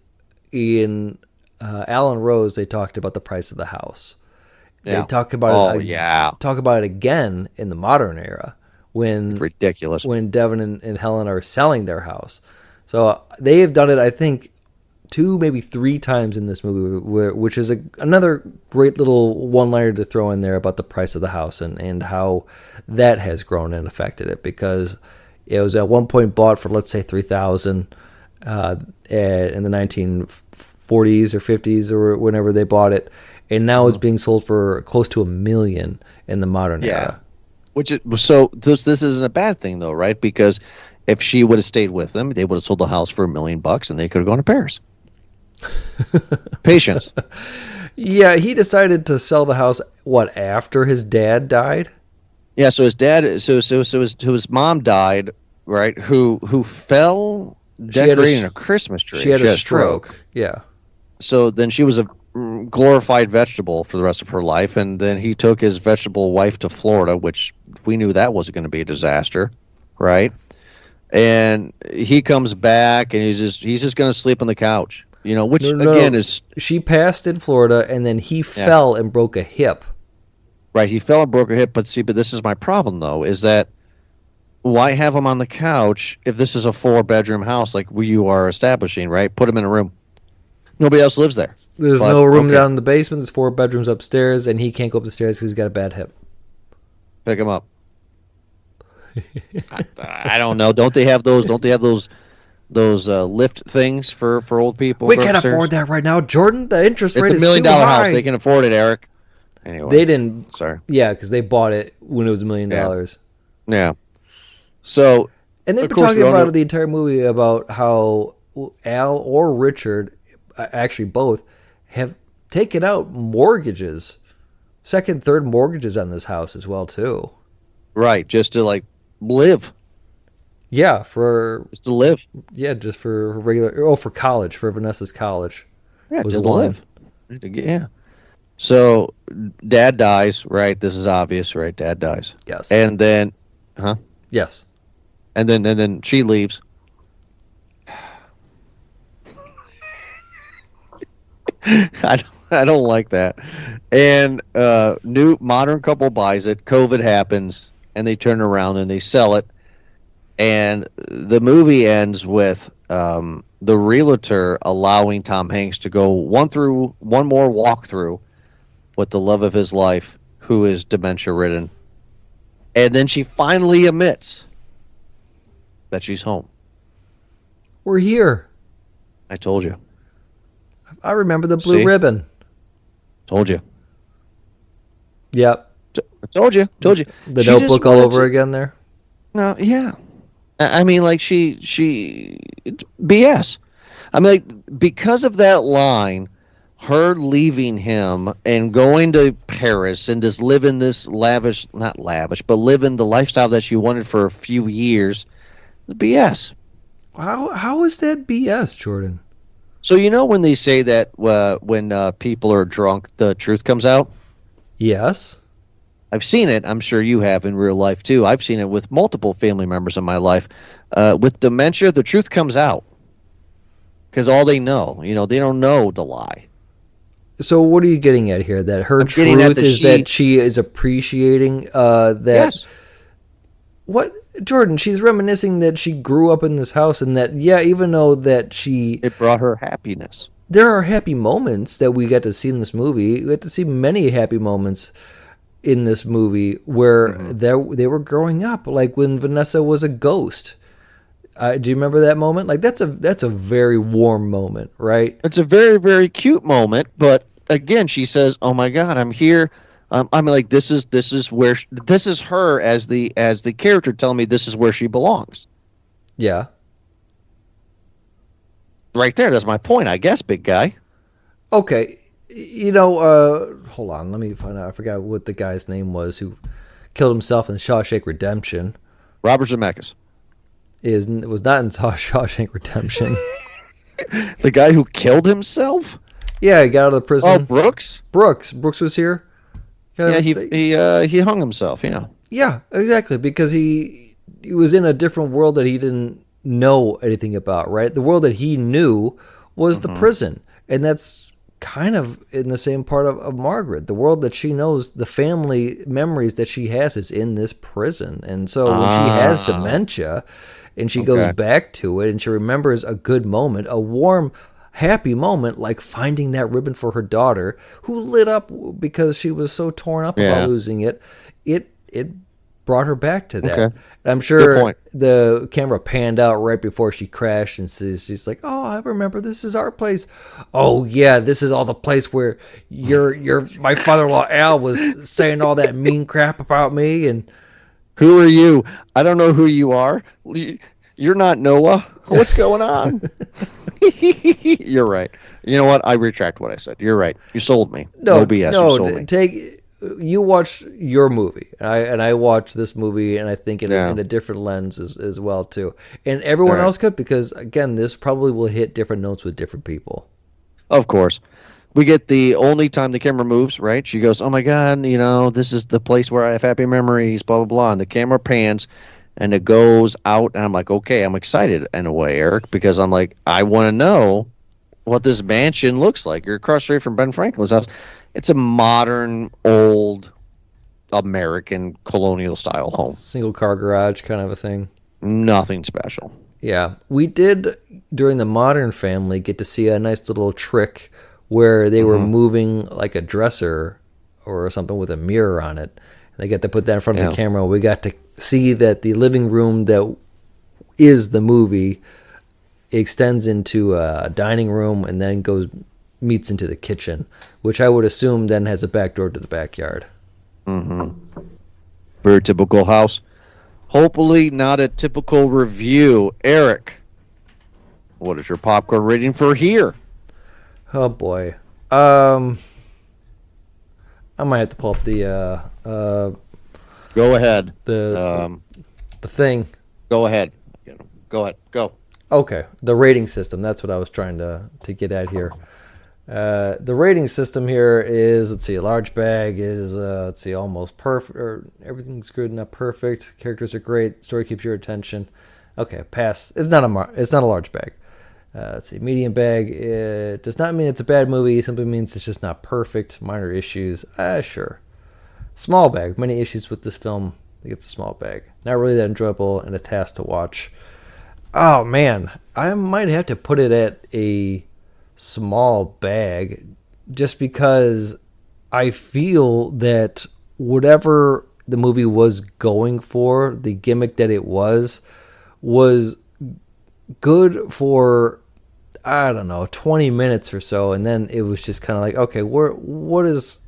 in Alan Rose, they talked about the price of the house. Yeah. They talk about talk about it again in the modern era when Ridiculous. when Devin and Helen are selling their house. So they have done it, I think, 2, maybe 3 times in this movie, which is another great little one-liner to throw in there about the price of the house and how that has grown and affected it, because it was at one point bought for, let's say, $3,000 in the 1940s or 50s or whenever they bought it, and now it's being sold for close to $1 million in the modern era. Which is, so this isn't a bad thing though, right? Because if she would have stayed with them, they would have sold the house for $1 million, and they could have gone to Paris. Patience. Yeah, he decided to sell the house after his dad died. Yeah, so his dad, so his mom died, right? Who fell decorating a Christmas tree. She had a stroke. Yeah. So then she was a glorified vegetable for the rest of her life, and then he took his vegetable wife to Florida, which we knew that wasn't going to be a disaster, right? And he comes back, and he's just going to sleep on the couch, which again is she passed in Florida, and then he fell and broke a hip. Right, he fell and broke a hip, but this is my problem though, is that why have him on the couch if this is a 4-bedroom house like you are establishing, right? Put him in a room. Nobody else lives there. There's no room down in the basement. There's 4 bedrooms upstairs, and he can't go up the stairs because he's got a bad hip. Pick him up. I don't know. Don't they have those lift things for old people? We can't afford that right now, Jordan. The interest rate it's is $1 million too high. house. They can afford it, Eric. Anyway, they didn't. Sorry. Yeah, because they bought it when it was $1 million. Yeah. So, and they've been talking about it the entire movie about how Al or Richard, actually both, have taken out mortgages, second, third mortgages on this house as well too. Right, just to live. Yeah, just to live. Yeah, just for regular. For college, for Vanessa's college. Yeah, just to live. Yeah. So, Dad dies. Right, this is obvious. Right, Dad dies. Yes. And then, Yes. And then she leaves. I don't like that. And new modern couple buys it. COVID happens, and they turn around and they sell it. And the movie ends with the realtor allowing Tom Hanks to go one more walkthrough with the love of his life, who is dementia ridden. And then she finally admits that she's home. We're here. I told you. I remember the blue ribbon. Told you. Yep. I told you. The Notebook all over again there? No, yeah. I mean, she it's BS. I mean, because of that line, her leaving him and going to Paris and just living this not lavish, but living the lifestyle that she wanted for a few years, BS. How is that BS, Jordan? So when they say that when people are drunk, the truth comes out? Yes. I've seen it. I'm sure you have in real life, too. I've seen it with multiple family members in my life. With dementia, the truth comes out. Because all they know, they don't know the lie. So what are you getting at here? That her truth is that she is appreciating that... Yes. What? Jordan, she's reminiscing that she grew up in this house and that, even though that it brought her happiness. There are happy moments that we get to see in this movie. We get to see many happy moments in this movie where they were growing up, like when Vanessa was a ghost. Do you remember that moment? That's a very warm moment, right? It's a very, very cute moment, but again, she says, "Oh my God, I'm here." I'm like, this is where this is her as the character telling me this is where she belongs. Yeah. Right there, that's my point, I guess, big guy. Okay. Hold on, let me find out. I forgot what the guy's name was who killed himself in Shawshank Redemption. Robert Zemeckis. Was not in Shawshank Redemption. The guy who killed himself? Yeah, he got out of the prison. Oh, Brooks? Brooks was here. Yeah, he hung himself, yeah. Yeah, exactly. Because he was in a different world that he didn't know anything about, right? The world that he knew was the prison. And that's kind of in the same part of Margaret. The world that she knows, the family memories that she has is in this prison. And so when she has dementia and she goes back to it and she remembers a good moment, a warm, happy moment, like finding that ribbon for her daughter who lit up because she was so torn up about losing it, it brought her back to that. Okay. I'm sure the camera panned out right before she crashed, and she's like, "Oh, I remember. This is our place. Oh yeah, this is all the place where my father-in-law Al was saying all that mean crap about me." And who are you? I don't know who you are. You're not Noah. What's going on? You're right. You know what? I retract what I said. You're right. You sold me. No BS. You sold me. You watch your movie, and I watch this movie, and I think in a different lens as well too. And everyone else could, because again, this probably will hit different notes with different people. Of course. We get the only time the camera moves, right? She goes, "Oh my God, this is the place where I have happy memories, blah, blah, blah." And the camera pans and it goes out, and I'm like, okay, I'm excited in a way, Eric, because I'm like, I want to know what this mansion looks like. You're across the street from Ben Franklin's house. It's a modern, old, American colonial style home. Single car garage kind of a thing. Nothing special. Yeah. We did, during the Modern Family, get to see a nice little trick where they were moving like a dresser or something with a mirror on it. And they got to put that in front of the camera. We got to see that the living room that is the movie extends into a dining room and then meets into the kitchen, which I would assume then has a back door to the backyard. Very typical house. Hopefully not a typical review. Eric, what is your popcorn rating for here? Oh boy. I might have to pull up the Go ahead. The thing. Go ahead. Go. Okay, the rating system. That's what I was trying to get at here. The rating system here is, let's see, a large bag is, almost perfect, or everything's good, not perfect. Characters are great. Story keeps your attention. Okay, pass. It's not a large bag. Let's see, medium bag. It does not mean it's a bad movie. It simply means it's just not perfect. Minor issues. Sure. Small bag. Many issues with this film. I think it's a small bag. Not really that enjoyable and a task to watch. Oh man, I might have to put it at a small bag, just because I feel that whatever the movie was going for, the gimmick that it was good for, I don't know, 20 minutes or so, and then it was just kind of like, okay, what is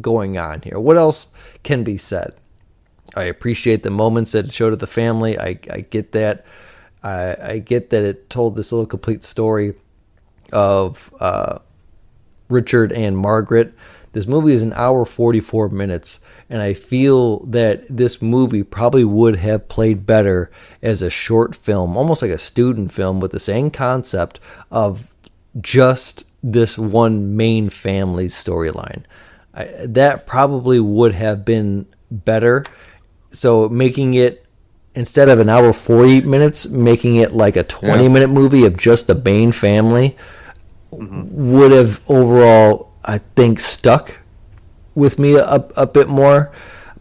going on here? What else can be said? I appreciate the moments that it showed of the family. I get that. I get that it told this little complete story of Richard and Margaret. This movie is an hour 44 minutes, and I feel that this movie probably would have played better as a short film, almost like a student film with the same concept of just this one main family storyline. That probably would have been better. So making it, instead of an hour 40 minutes, making it like a 20-minute movie of just the main family would have overall, I think, stuck with me a bit more.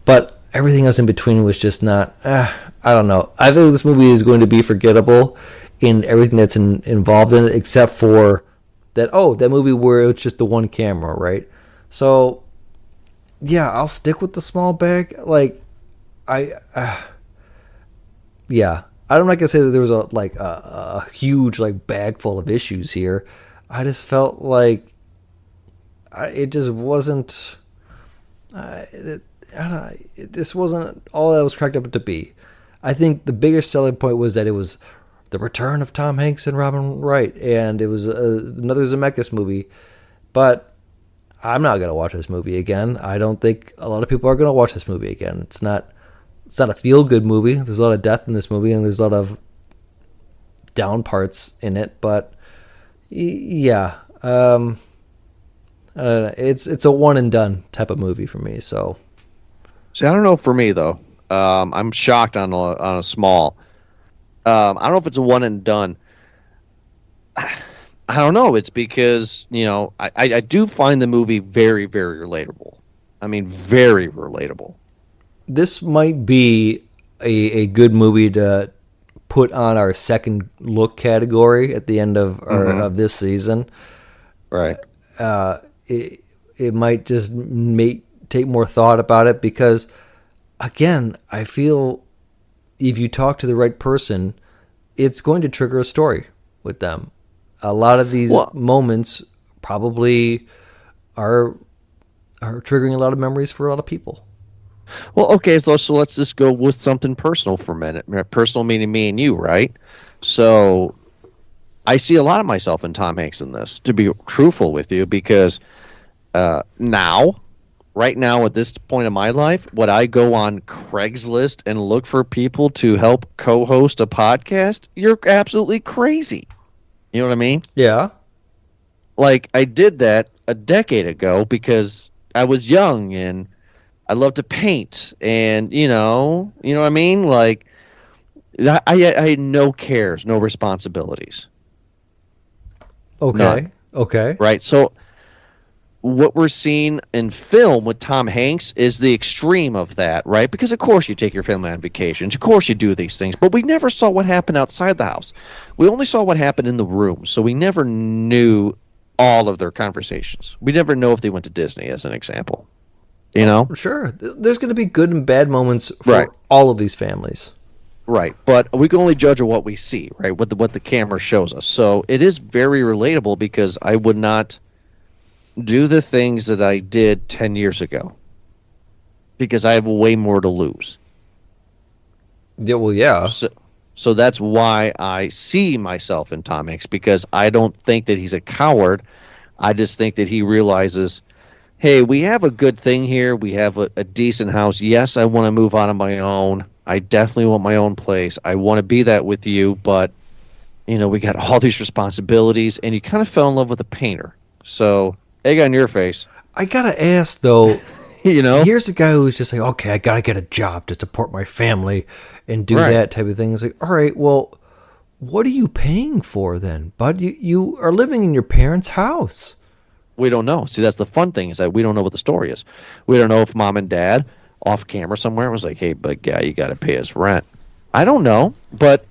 But everything else in between was just not, I don't know. I think this movie is going to be forgettable in everything that's involved in it, except for that movie where it's just the one camera, right? So, yeah, I'll stick with the small bag. Like, yeah, I'm not gonna say that there was a huge bag full of issues here. I just felt like it just wasn't. This wasn't all that it was cracked up to be. I think the biggest selling point was that it was the return of Tom Hanks and Robin Wright, and it was another Zemeckis movie. But I'm not gonna watch this movie again. I don't think a lot of people are gonna watch this movie again. It's not a feel-good movie. There's a lot of death in this movie, and there's a lot of down parts in it. But yeah, it's a one and done type of movie for me. So See, I don't know for me though. I'm shocked on a small. I don't know if it's a one and done. I don't know. It's because I do find the movie very, very relatable. I mean, very relatable. This might be a good movie to put on our second look category at the end of of this season. Right. It might just take more thought about it because, again, I feel if you talk to the right person, it's going to trigger a story with them. A lot of these moments probably are triggering a lot of memories for a lot of people. Well, okay, so let's just go with something personal for a minute. Personal meaning me and you, right? So I see a lot of myself in Tom Hanks in this, to be truthful with you, because right now at this point in my life, would I go on Craigslist and look for people to help co-host a podcast? You're absolutely crazy. You know what I mean? Yeah. Like, I did that a decade ago because I was young and I love to paint, and you know what I mean? Like, I had no cares, no responsibilities. Okay. None. Okay. Right. So what we're seeing in film with Tom Hanks is the extreme of that, right? Because of course you take your family on vacations, of course you do these things, but we never saw what happened outside the house. We only saw what happened in the room, so we never knew all of their conversations. We never know if they went to Disney, as an example. You know? Sure. There's going to be good and bad moments for Right. all of these families. Right, but we can only judge on what we see, right? What the camera shows us. So it is very relatable because I would not do the things that I did 10 years ago because I have way more to lose. Yeah, well, yeah. So that's why I see myself in Tom Hanks, because I don't think that he's a coward. I just think that he realizes, hey, we have a good thing here. We have a decent house. Yes, I want to move on my own. I definitely want my own place. I want to be that with you, but we got all these responsibilities, and you kind of fell in love with a painter. So, egg on your face. I gotta ask though. Here's a guy who's just like, okay, I gotta get a job to support my family and do Right. that type of thing. It's like, all right, well, what are you paying for then, bud? You are living in your parents' house. We don't know. See, that's the fun thing, is that we don't know what the story is. We don't know if mom and dad off camera somewhere was like, hey, big guy, you got to pay us rent. I don't know, but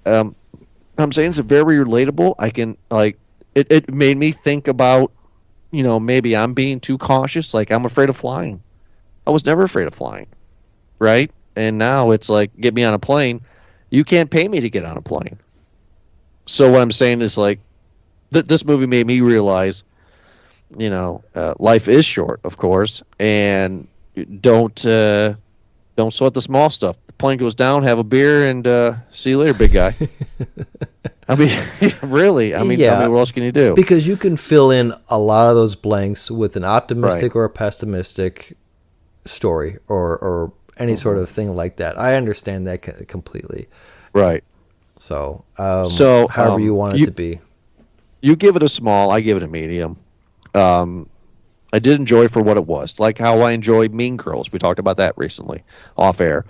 I'm saying it's very relatable. I can, like, it made me think about, maybe I'm being too cautious. Like, I'm afraid of flying. I was never afraid of flying, right? And now it's like, get me on a plane. You can't pay me to get on a plane. So what I'm saying is, like, this movie made me realize, life is short, of course, and don't sweat the small stuff. The plane goes down, have a beer, and see you later, big guy. I mean, really. I mean, Yeah. what else can you do? Because you can fill in a lot of those blanks with an optimistic Right. or a pessimistic story or any sort of thing like that. I understand that completely. Right. So, So, however you want it to be. You give it a small, I give it a medium. I did enjoy for what it was, like how I enjoyed Mean Girls. We talked about that recently, off air,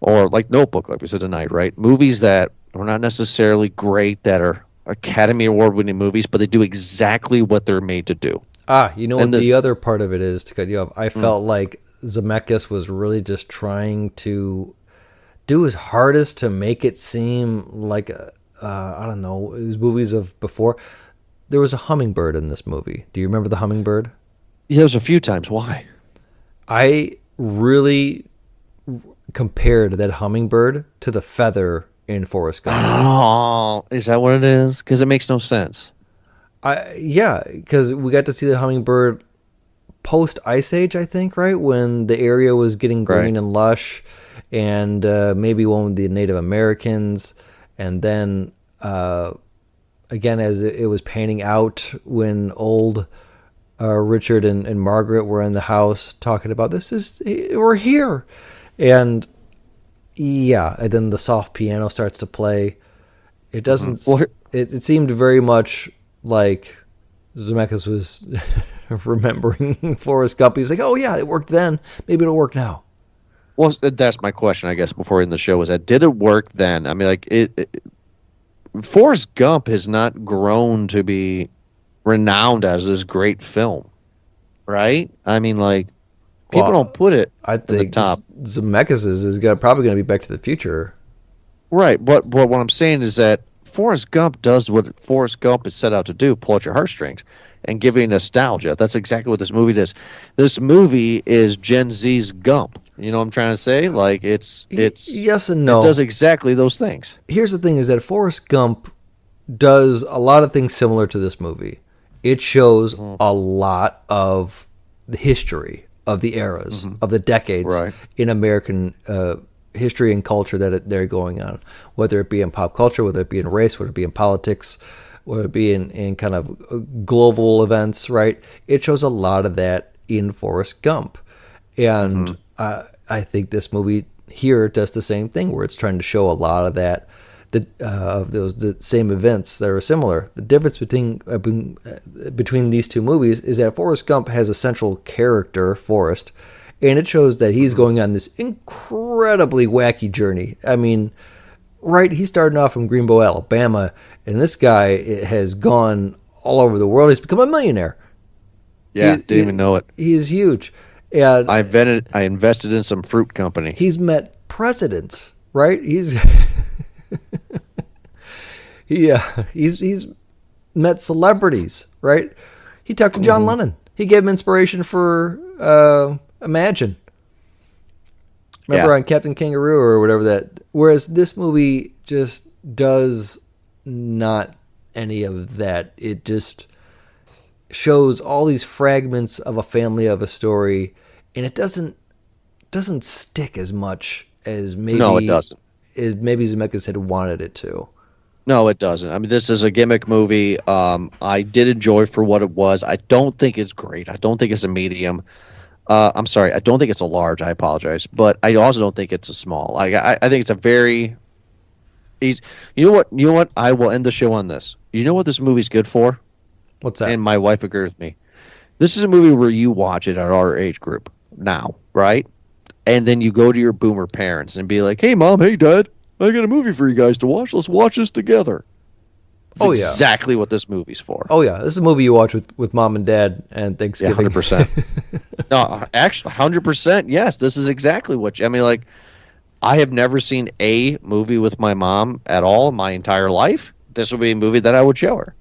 or like Notebook, like we said tonight, right? Movies that are not necessarily great, that are Academy Award-winning movies, but they do exactly what they're made to do. You know what the other part of it is, to cut you off, I felt like Zemeckis was really just trying to do his hardest to make it seem like, I don't know, his movies of before. There was a hummingbird in this movie. Do you remember the hummingbird? Yeah, there's a few times. Why? I really compared that hummingbird to the feather in Forrest Gump. Oh, is that what it is? Because it makes no sense. Yeah, because we got to see the hummingbird post Ice Age, I think, right? When the area was getting green Right. and lush, and maybe one with the Native Americans, and then again as it was panning out when old Richard and Margaret were in the house talking about we're here, and yeah, and then the soft piano starts to play. It doesn't. Well, It seemed very much like Zemeckis was remembering Forrest Gump. He's like, oh yeah, it worked then. Maybe it'll work now. Well, that's my question, I guess, before in the show was that did it work then? I mean, like Forrest Gump has not grown to be renowned as this great film, right? I mean, like people don't put it I at the think top, Zemeckis is probably going to be Back to the Future. right? But what I'm saying is that Forrest Gump does what Forrest Gump is set out to do: pull at your heartstrings and give you nostalgia. That's exactly what this movie does. This movie is Gen Z's Gump. You know what I'm trying to say? Like it's yes and no. It does exactly those things. Here's the thing: is that Forrest Gump does a lot of things similar to this movie. It shows a lot of the history of the eras of the decades Right. in American history and culture that they're going on, whether it be in pop culture, whether it be in race, whether it be in politics, whether it be in kind of global events, right? It shows a lot of that in Forrest Gump. And I think this movie here does the same thing, where it's trying to show a lot of that, the same events that are similar. The difference between these two movies is that Forrest Gump has a central character, Forrest, and it shows that he's going on this incredibly wacky journey. I mean, right, he's starting off from Greenbow, Alabama, and this guy has gone all over the world. He's become a millionaire. Yeah, didn't even know it. He is huge. And I invested in some fruit company. he's met presidents, right? He's he's met celebrities, right? He talked to John Lennon. He gave him inspiration for Imagine. Remember on Captain Kangaroo or whatever that. Whereas this movie just does not any of that. It just shows all these fragments of a family, of a story, and it doesn't stick as much as maybe No, it doesn't. Maybe Zemeckis had wanted it to. No, it doesn't. I mean, this is a gimmick movie. I did enjoy for what it was. I don't think it's great. I don't think it's a medium. I'm sorry. I don't think it's a large. I apologize. But I also don't think it's a small. Like I think it's a very easy. You know what? I will end the show on this. You know what this movie's good for? What's that? And my wife agrees with me. This is a movie where you watch it at our age group now, right? And then you go to your boomer parents and be like, "Hey, Mom, hey, Dad, I got a movie for you guys to watch. Let's watch this together." That's exactly what this movie's for. Oh yeah, this is a movie you watch with mom and dad and Yeah, Thanksgiving. 100%. No, actually, 100%. Yes, this is exactly what. I mean, like, I have never seen a movie with my mom at all in my entire life. This would be a movie that I would show her.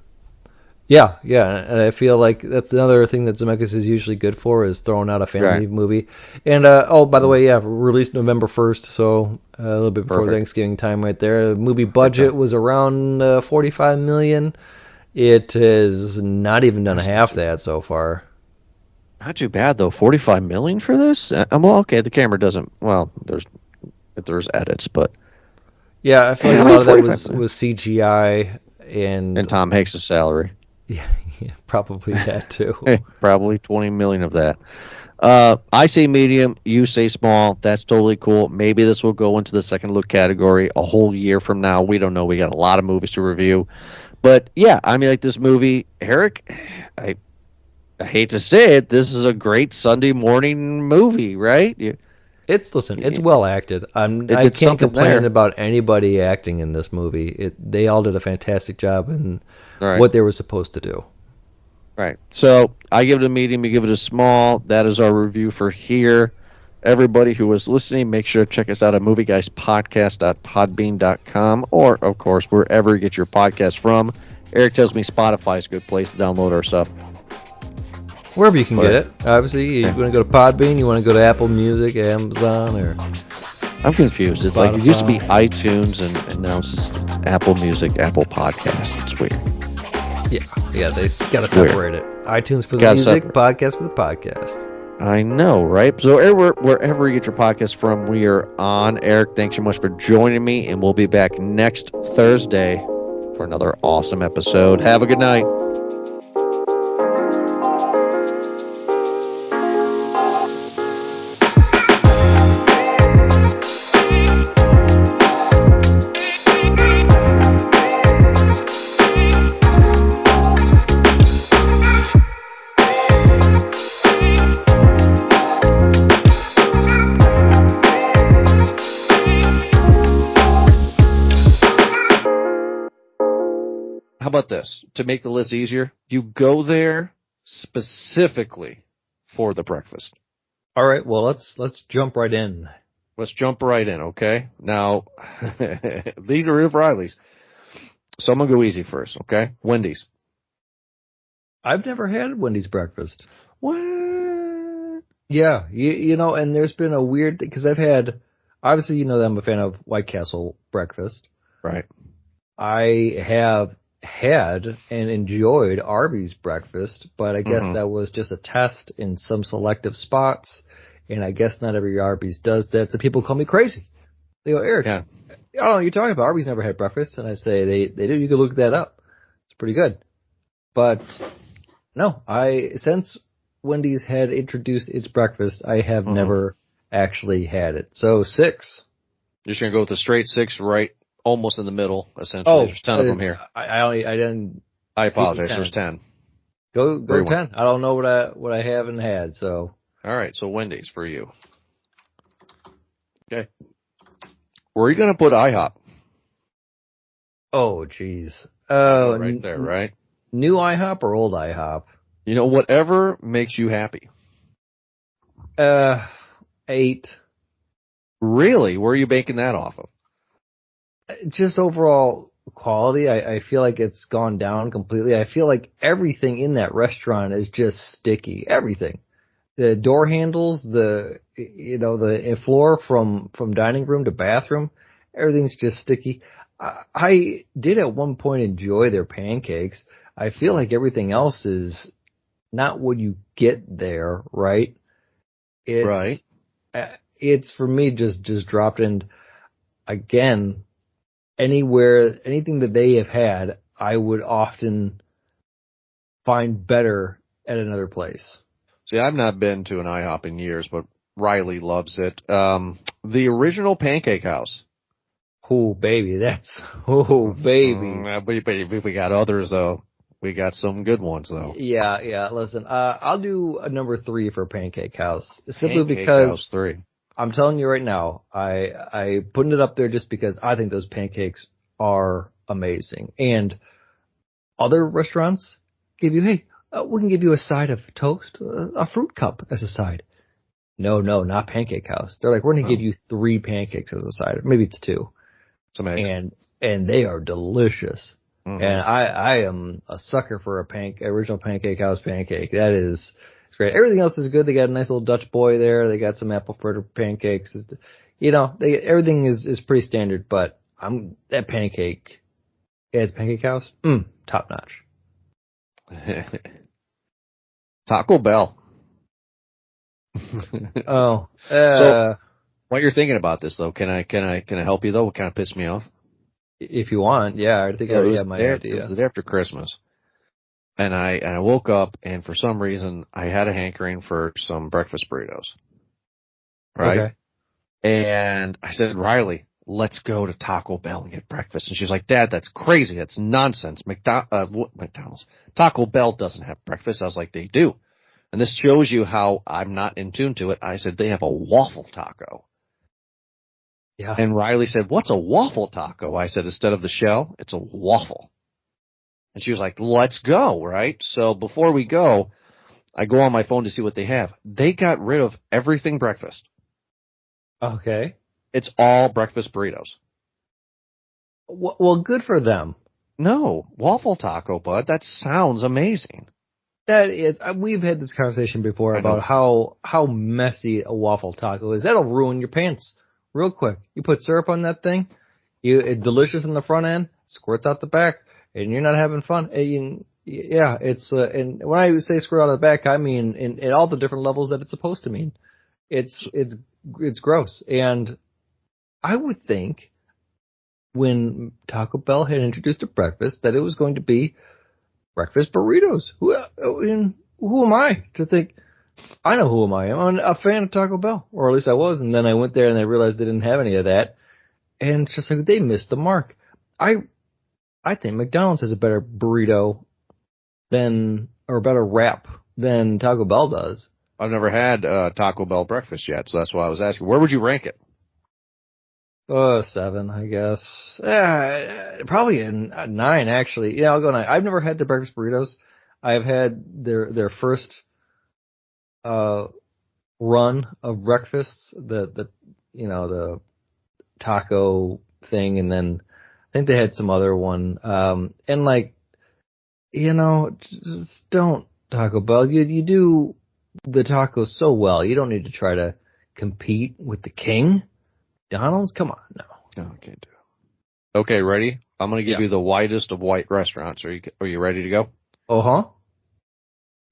Yeah, and I feel like that's another thing that Zemeckis is usually good for, is throwing out a family movie. And by the way, yeah, released November 1st, so a little bit before Perfect. Thanksgiving time, right there. The movie budget was around $45 million. It has not even done half that so far. Not too bad though. $45 million for this? Well, okay, the camera doesn't. Well, there's edits, but Yeah, I feel like a lot of that was CGI and Tom Hanks' salary. yeah, probably that too. Probably 20 million of that. I say medium, you say small. That's totally cool. Maybe this will go into the second look category a whole year from now. We don't know. We got a lot of movies to review. But yeah, I mean, like this movie, Eric, I hate to say it, this is a great Sunday morning movie, right? It's well acted. I did can't something complain there. about anybody acting in this movie. They all did a fantastic job in Right. what they were supposed to do. Right. So I give it a medium, you give it a small. That is our review for here. Everybody who is listening, make sure to check us out at movieguyspodcast.podbean.com or, of course, wherever you get your podcast from. Eric tells me Spotify is a good place to download our stuff. Wherever you can get it. Obviously, you want to go to Podbean, you want to go to Apple Music, Amazon, or I'm confused. It's like it used to be iTunes, and now it's just it's Apple Music, Apple Podcast. It's weird. yeah, they got to separate it. iTunes for the Gotta music, separate. podcast for the podcast. I know, right? So wherever you get your podcast from, we are on. Eric, thanks so much for joining me, and we'll be back next Thursday for another awesome episode. Have a good night. how about this? To make the list easier, you go there specifically for the breakfast. All right, well, let's jump right in. Let's jump right in, okay? Now, these are Riley's. So I'm going to go easy first, okay? Wendy's. I've never had Wendy's breakfast. What? Yeah, you know, and there's been a weird thing, because I've had, obviously, you know that I'm a fan of White Castle breakfast. Right. I have had and enjoyed Arby's breakfast, but I guess that was just a test in some selective spots, and I guess not every Arby's does that, so people call me crazy. They go, Eric, I don't know what you're talking about. Arby's never had breakfast, and I say, they do. You can look that up. It's pretty good. But, no, since Wendy's had introduced its breakfast, I have never actually had it. So 6. You're just going to go with a straight 6, right? Almost in the middle, essentially. There's 10 of them here. I didn't. I apologize. There's 10. Go 10. I don't know what I haven't had. So. All right. So Wendy's for you. Okay. Where are you going to put IHOP? Oh, jeez. Right there, right? New IHOP or old IHOP? You know, whatever makes you happy. 8. Really? Where are you baking that off of? Just overall quality, I feel like it's gone down completely. I feel like everything in that restaurant is just sticky. Everything. The door handles, the floor from dining room to bathroom, everything's just sticky. I did at one point enjoy their pancakes. I feel like everything else is not what you get there, right? Right. It's for me just dropped in. Again, anything that they have had, I would often find better at another place. See, I've not been to an IHOP in years, but Riley loves it. The original Pancake House. Oh, baby, baby. We got others, though. We got some good ones, though. Yeah. Listen, I'll do a number 3 for Pancake House, simply because House 3. I'm telling you right now, I putting it up there just because I think those pancakes are amazing. And other restaurants give you, hey, we can give you a side of toast, a fruit cup as a side. No, not Pancake House. They're like, we're going to give you 3 pancakes as a side. Maybe it's 2. It's amazing. And they are delicious. And I am a sucker for original Pancake House pancake. It's great. Everything else is good. They got a nice little Dutch boy there. They got some apple fritter pancakes. You know, everything is pretty standard, but that pancake at the Pancake House, top notch. Taco Bell. So while you're thinking about this, though, can I help you, though? What kind of pissed me off? If you want, yeah, I think I already have my idea. It was the day after Christmas. And I woke up, and for some reason, I had a hankering for some breakfast burritos. Right? Okay. And I said, Riley, let's go to Taco Bell and get breakfast. And she's like, Dad, that's crazy. That's nonsense. McDonald's. Taco Bell doesn't have breakfast. I was like, they do. And this shows you how I'm not in tune to it. I said, they have a waffle taco. Yeah. And Riley said, what's a waffle taco? I said, instead of the shell, it's a waffle. And she was like, let's go, right? So before we go, I go on my phone to see what they have. They got rid of everything breakfast. Okay. It's all breakfast burritos. Well, good for them. No, waffle taco, bud. That sounds amazing. That is, we've had this conversation before about how messy a waffle taco is. That'll ruin your pants real quick. You put syrup on that thing, it's delicious in the front end, squirts out the back, and you're not having fun. And and when I say squirt out of the back, I mean in all the different levels that it's supposed to mean. It's gross. And I would think when Taco Bell had introduced a breakfast that it was going to be breakfast burritos. Who am I to think? I know who am I. I'm a fan of Taco Bell, or at least I was. And then I went there and I realized they didn't have any of that. And it's just like they missed the mark. I think McDonald's has a better burrito or a better wrap than Taco Bell does. I've never had Taco Bell breakfast yet, so that's why I was asking. Where would you rank it? 7, I guess. Probably a 9, actually. Yeah, I'll go 9. I've never had the breakfast burritos. I've had their first run of breakfasts, the the taco thing, and then I think they had some other one. And like, just don't Taco Bell. You do the tacos so well. You don't need to try to compete with the king. Donald's, come on, no. No, I can't do it. Okay, ready? I'm going to give you the whitest of white restaurants. Are you ready to go? Oh,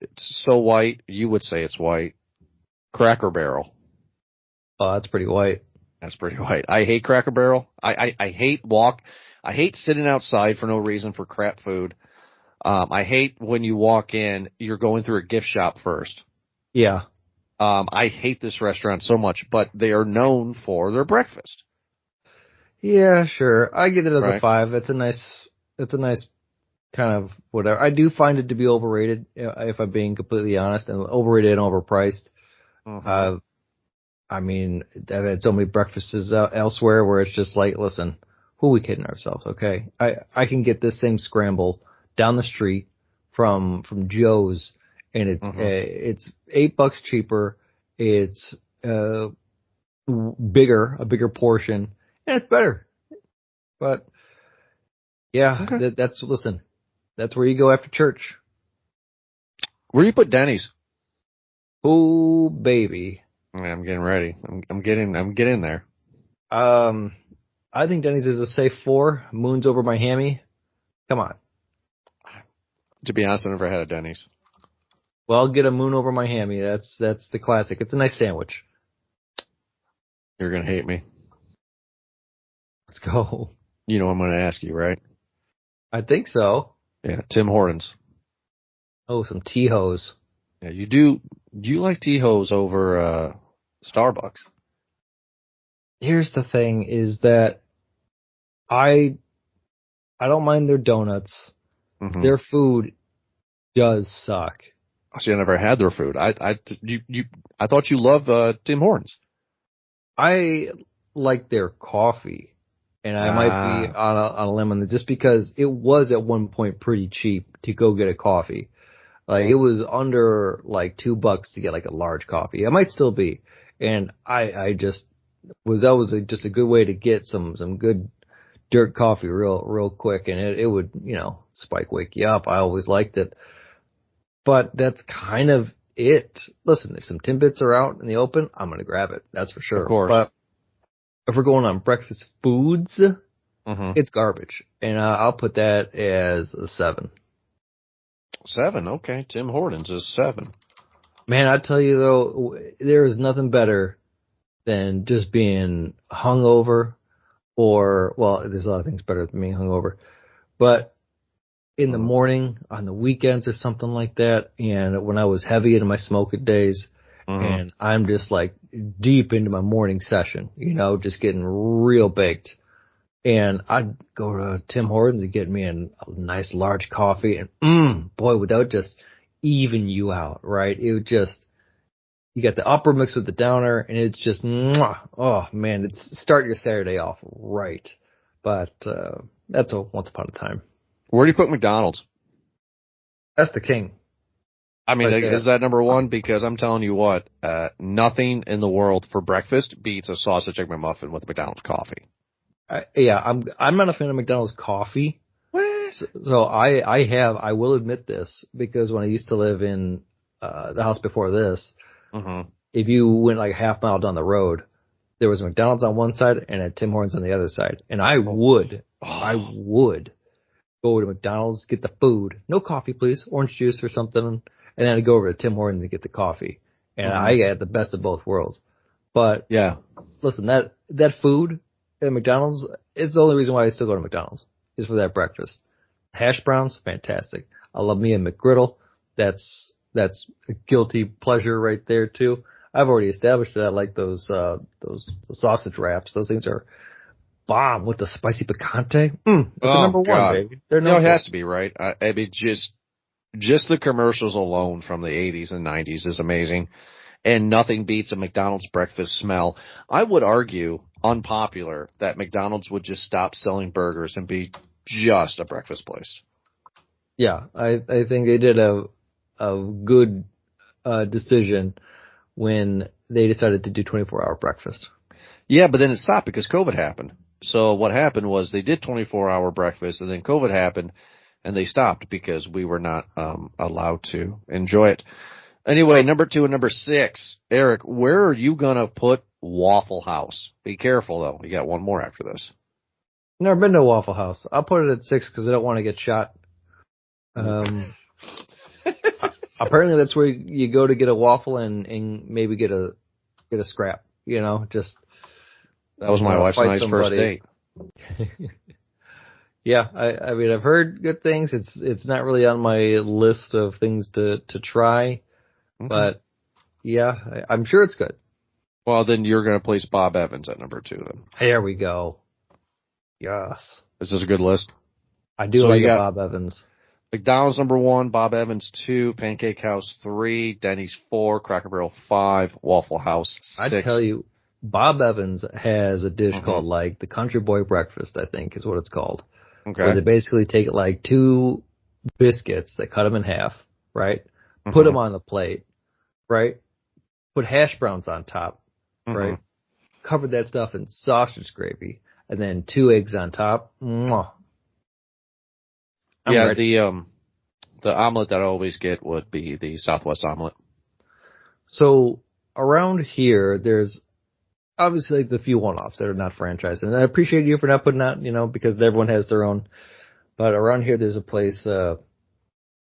It's so white, you would say it's white. Cracker Barrel. Oh, that's pretty white. That's pretty white. I hate Cracker Barrel. I hate sitting outside for no reason for crap food. I hate when you walk in, you're going through a gift shop first. Yeah. I hate this restaurant so much, but they are known for their breakfast. Yeah, sure. I give it as Right. a 5. It's a nice kind of whatever. I do find it to be overrated, if I'm being completely honest, and overrated and overpriced. Mhm. I mean, I've had so many breakfasts elsewhere where it's just like, listen, who are we kidding ourselves? Okay, I can get this same scramble down the street from Joe's, and it's $8 cheaper. It's a bigger portion, and it's better. But yeah, Okay. that's where you go after church. Where do you put Denny's? Oh baby. Yeah, I'm getting ready. I'm getting there. I think Denny's is a safe 4. Moon's over Miami. Come on. To be honest, I never had a Denny's. Well, I'll get a Moon over Miami. That's the classic. It's a nice sandwich. You're gonna hate me. Let's go. You know I'm gonna ask you, right? I think so. Yeah, Tim Hortons. Oh, some T-Hos. Yeah, you do. Do you like T-Hos over Starbucks? Here's the thing: is that I don't mind their donuts. Mm-hmm. Their food does suck. See, I never had their food. I thought you loved Tim Hortons. I like their coffee, and I might be on a limb on this just because it was at one point pretty cheap to go get a coffee. Like it was under like $2 to get like a large coffee. It might still be, and I just was just a good way to get some good dirt coffee real quick, and it would spike wake you up. I always liked it, but that's kind of it. Listen, if some Timbits are out in the open, I'm gonna grab it. That's for sure. Of course. But if we're going on breakfast foods, Mm-hmm. it's garbage, and I'll put that as a 7. 7, okay. Tim Hortons is 7. Man, I tell you though, there is nothing better than just being hungover, well, there's a lot of things better than being hungover, but in the morning, on the weekends or something like that, and when I was heavy into my smoking days, and I'm just like deep into my morning session, just getting real baked. And I'd go to Tim Hortons and get me a nice large coffee, and boy, would that just even you out, right? It would just, you got the upper mixed with the downer, and it's just, mwah, oh man, it's start your Saturday off right. But that's a once upon a time. Where do you put McDonald's? That's the king. I mean, Right there. is that number 1? Because I'm telling you what, nothing in the world for breakfast beats a sausage egg McMuffin with McDonald's coffee. I'm not a fan of McDonald's coffee. So I will admit this, because when I used to live in the house before this, if you went like a half mile down the road, there was McDonald's on one side and a Tim Hortons on the other side. And I would go to McDonald's, get the food, no coffee please, orange juice or something, and then I'd go over to Tim Hortons and get the coffee. And I had the best of both worlds. But Yeah. listen, that food at McDonald's, it's the only reason why I still go to McDonald's, is for that breakfast. Hash browns, fantastic. I love me a McGriddle. That's a guilty pleasure right there too. I've already established that I like those sausage wraps. Those things are bomb with the spicy picante. It's the number God. 1, baby. They're No, it number has to be, right? I mean, just the commercials alone from the 80s and 90s is amazing. And nothing beats a McDonald's breakfast smell. I would argue unpopular that McDonald's would just stop selling burgers and be just a breakfast place. Yeah, I think they did a good decision when they decided to do 24-hour breakfast. Yeah, but then it stopped because COVID happened. So what happened was they did 24-hour breakfast, and then COVID happened, and they stopped because we were not allowed to enjoy it. Anyway, number 2 and number 6. Eric, where are you going to put Waffle House? Be careful, though. You got one more after this. Never been to Waffle House. I'll put it at 6 because I don't want to get shot. Apparently that's where you go to get a waffle and maybe get a scrap, you know, just. That was my wife's nice first date. Yeah, I mean, I've heard good things. It's not really on my list of things to try, but yeah, I'm sure it's good. Well, then you're going to place Bob Evans at number 2 then. Here we go. Yes. Is this a good list? I do like Bob Evans. McDonald's number 1, Bob Evans 2, Pancake House 3, Denny's 4, Cracker Barrel 5, Waffle House 6. I tell you, Bob Evans has a dish called like the Country Boy Breakfast, I think is what it's called. Okay. Where they basically take like 2 biscuits, they cut them in half, right? Put them on the plate, right? Put hash browns on top, right? Cover that stuff in sausage gravy, and then 2 eggs on top. Mwah. Yeah, ready. The omelet that I always get would be the Southwest omelet. So around here, there's obviously like the few one-offs that are not franchised, and I appreciate you for not putting out, you know, because everyone has their own. But around here, there's a place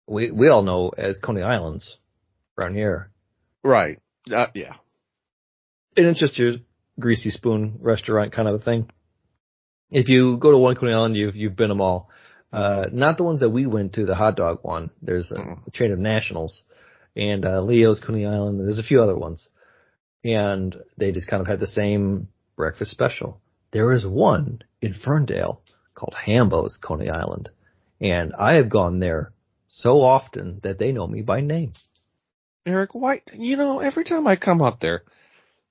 we all know as Coney Islands around here. Right. Yeah. And it's just your greasy spoon restaurant kind of a thing. If you go to one Coney Island, you've been them all. Not the ones that we went to, the hot dog one. There's a chain of Nationals and Leo's Coney Island. And there's a few other ones. And they just kind of had the same breakfast special. There is one in Ferndale called Hambo's Coney Island. And I have gone there so often that they know me by name. Eric, why, you know, every time I come up there,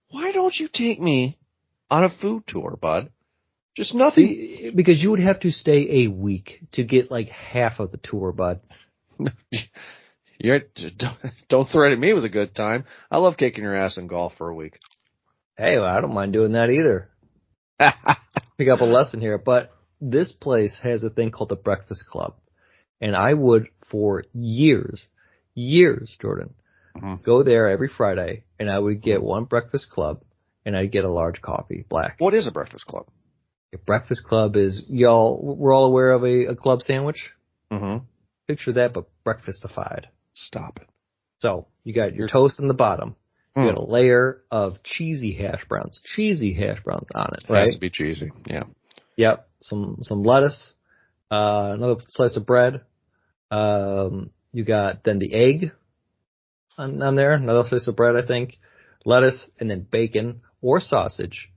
why don't you take me on a food tour, bud? Just nothing. Because you would have to stay a week to get like half of the tour, bud. Don't threaten me with a good time. I love kicking your ass in golf for a week. Hey, well, I don't mind doing that either. Pick up a lesson here. But this place has a thing called the Breakfast Club. And I would, for years, Jordan, go there every Friday, and I would get one Breakfast Club, and I'd get a large coffee, black. What is a Breakfast Club? A Breakfast Club is, we're all aware of a club sandwich? Mm-hmm. Picture that, but breakfastified. Stop it. So, you got your toast in the bottom. You got a layer of cheesy hash browns on it, right? It has to be cheesy, yeah. Yep. Some lettuce, another slice of bread. You got then the egg on there, another slice of bread, I think, lettuce, and then bacon or sausage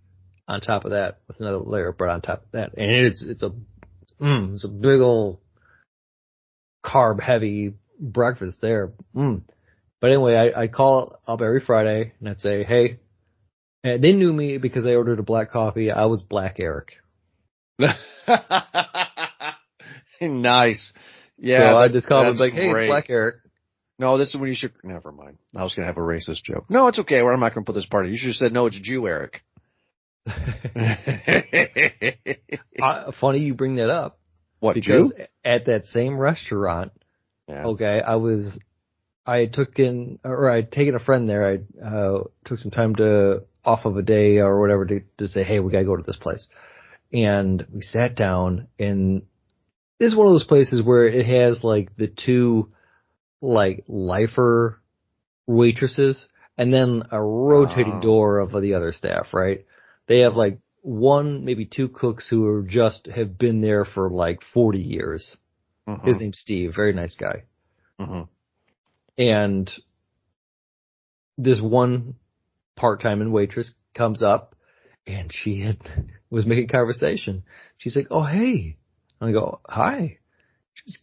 on top of that with another layer of bread on top of that. And it's a big old carb heavy breakfast there. But anyway, I call up every Friday and I'd say, hey, and they knew me because I ordered a black coffee. I was Black Eric. Nice. Yeah. So I just called him like, hey, great. it's Black Eric. No, this is when you should, never mind. I was going to have a racist joke. No, it's okay. I'm not going to put this part in. You should have said, no, it's Jew Eric. Funny you bring that up. What, because Jew? At that same restaurant, okay, I had taken a friend there. I took some time off of a day or whatever to say, hey, we got to go to this place. And we sat down, and this is one of those places where it has like the 2 like lifer waitresses and then a rotating door of the other staff, right? They have like 1, maybe 2 cooks who have been there for like 40 years. His name's Steve, very nice guy. And this one part-time waitress comes up, and she was making conversation. She's like, "Oh, hey," and I go, "Hi." She's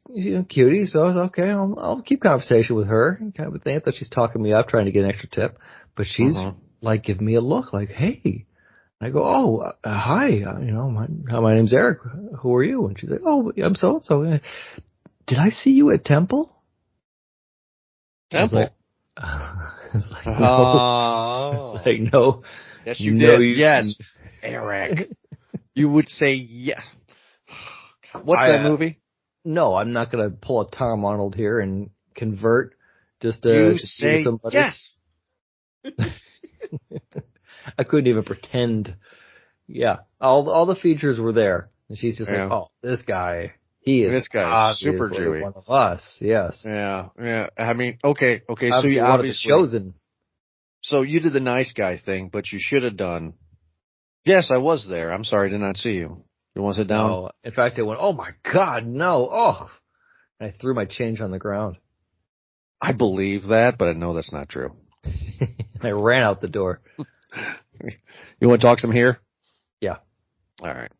cutie, so I was okay. I'll keep conversation with her. Kind of a thing. I thought she's talking me up, trying to get an extra tip, but she's like giving me a look, like, "Hey, I go, oh, hi, my name's Eric. Who are you? And she's like, oh, I'm so-and-so. Did I see you at Temple? Temple. It's like, no. It's like, no. Yes, you No, did. Yes, Eric. You would say yes. What's that movie? No, I'm not going to pull a Tom Arnold here and convert just to You to say somebody. yes. I couldn't even pretend. Yeah, all the features were there, and she's just like, "Oh, this guy, he is super obviously Jewy. one of us." Yes. Yeah. I mean, okay. So Obviously you one of the obviously chosen. So you did the nice guy thing, but you should have done. Yes, I was there. I'm sorry, I did not see you. You want to sit down? No, in fact, I went, "Oh my God, no!" Oh, and I threw my change on the ground. I believe that, but I know that's not true. I ran out the door. You want to talk some here? Yeah. All right.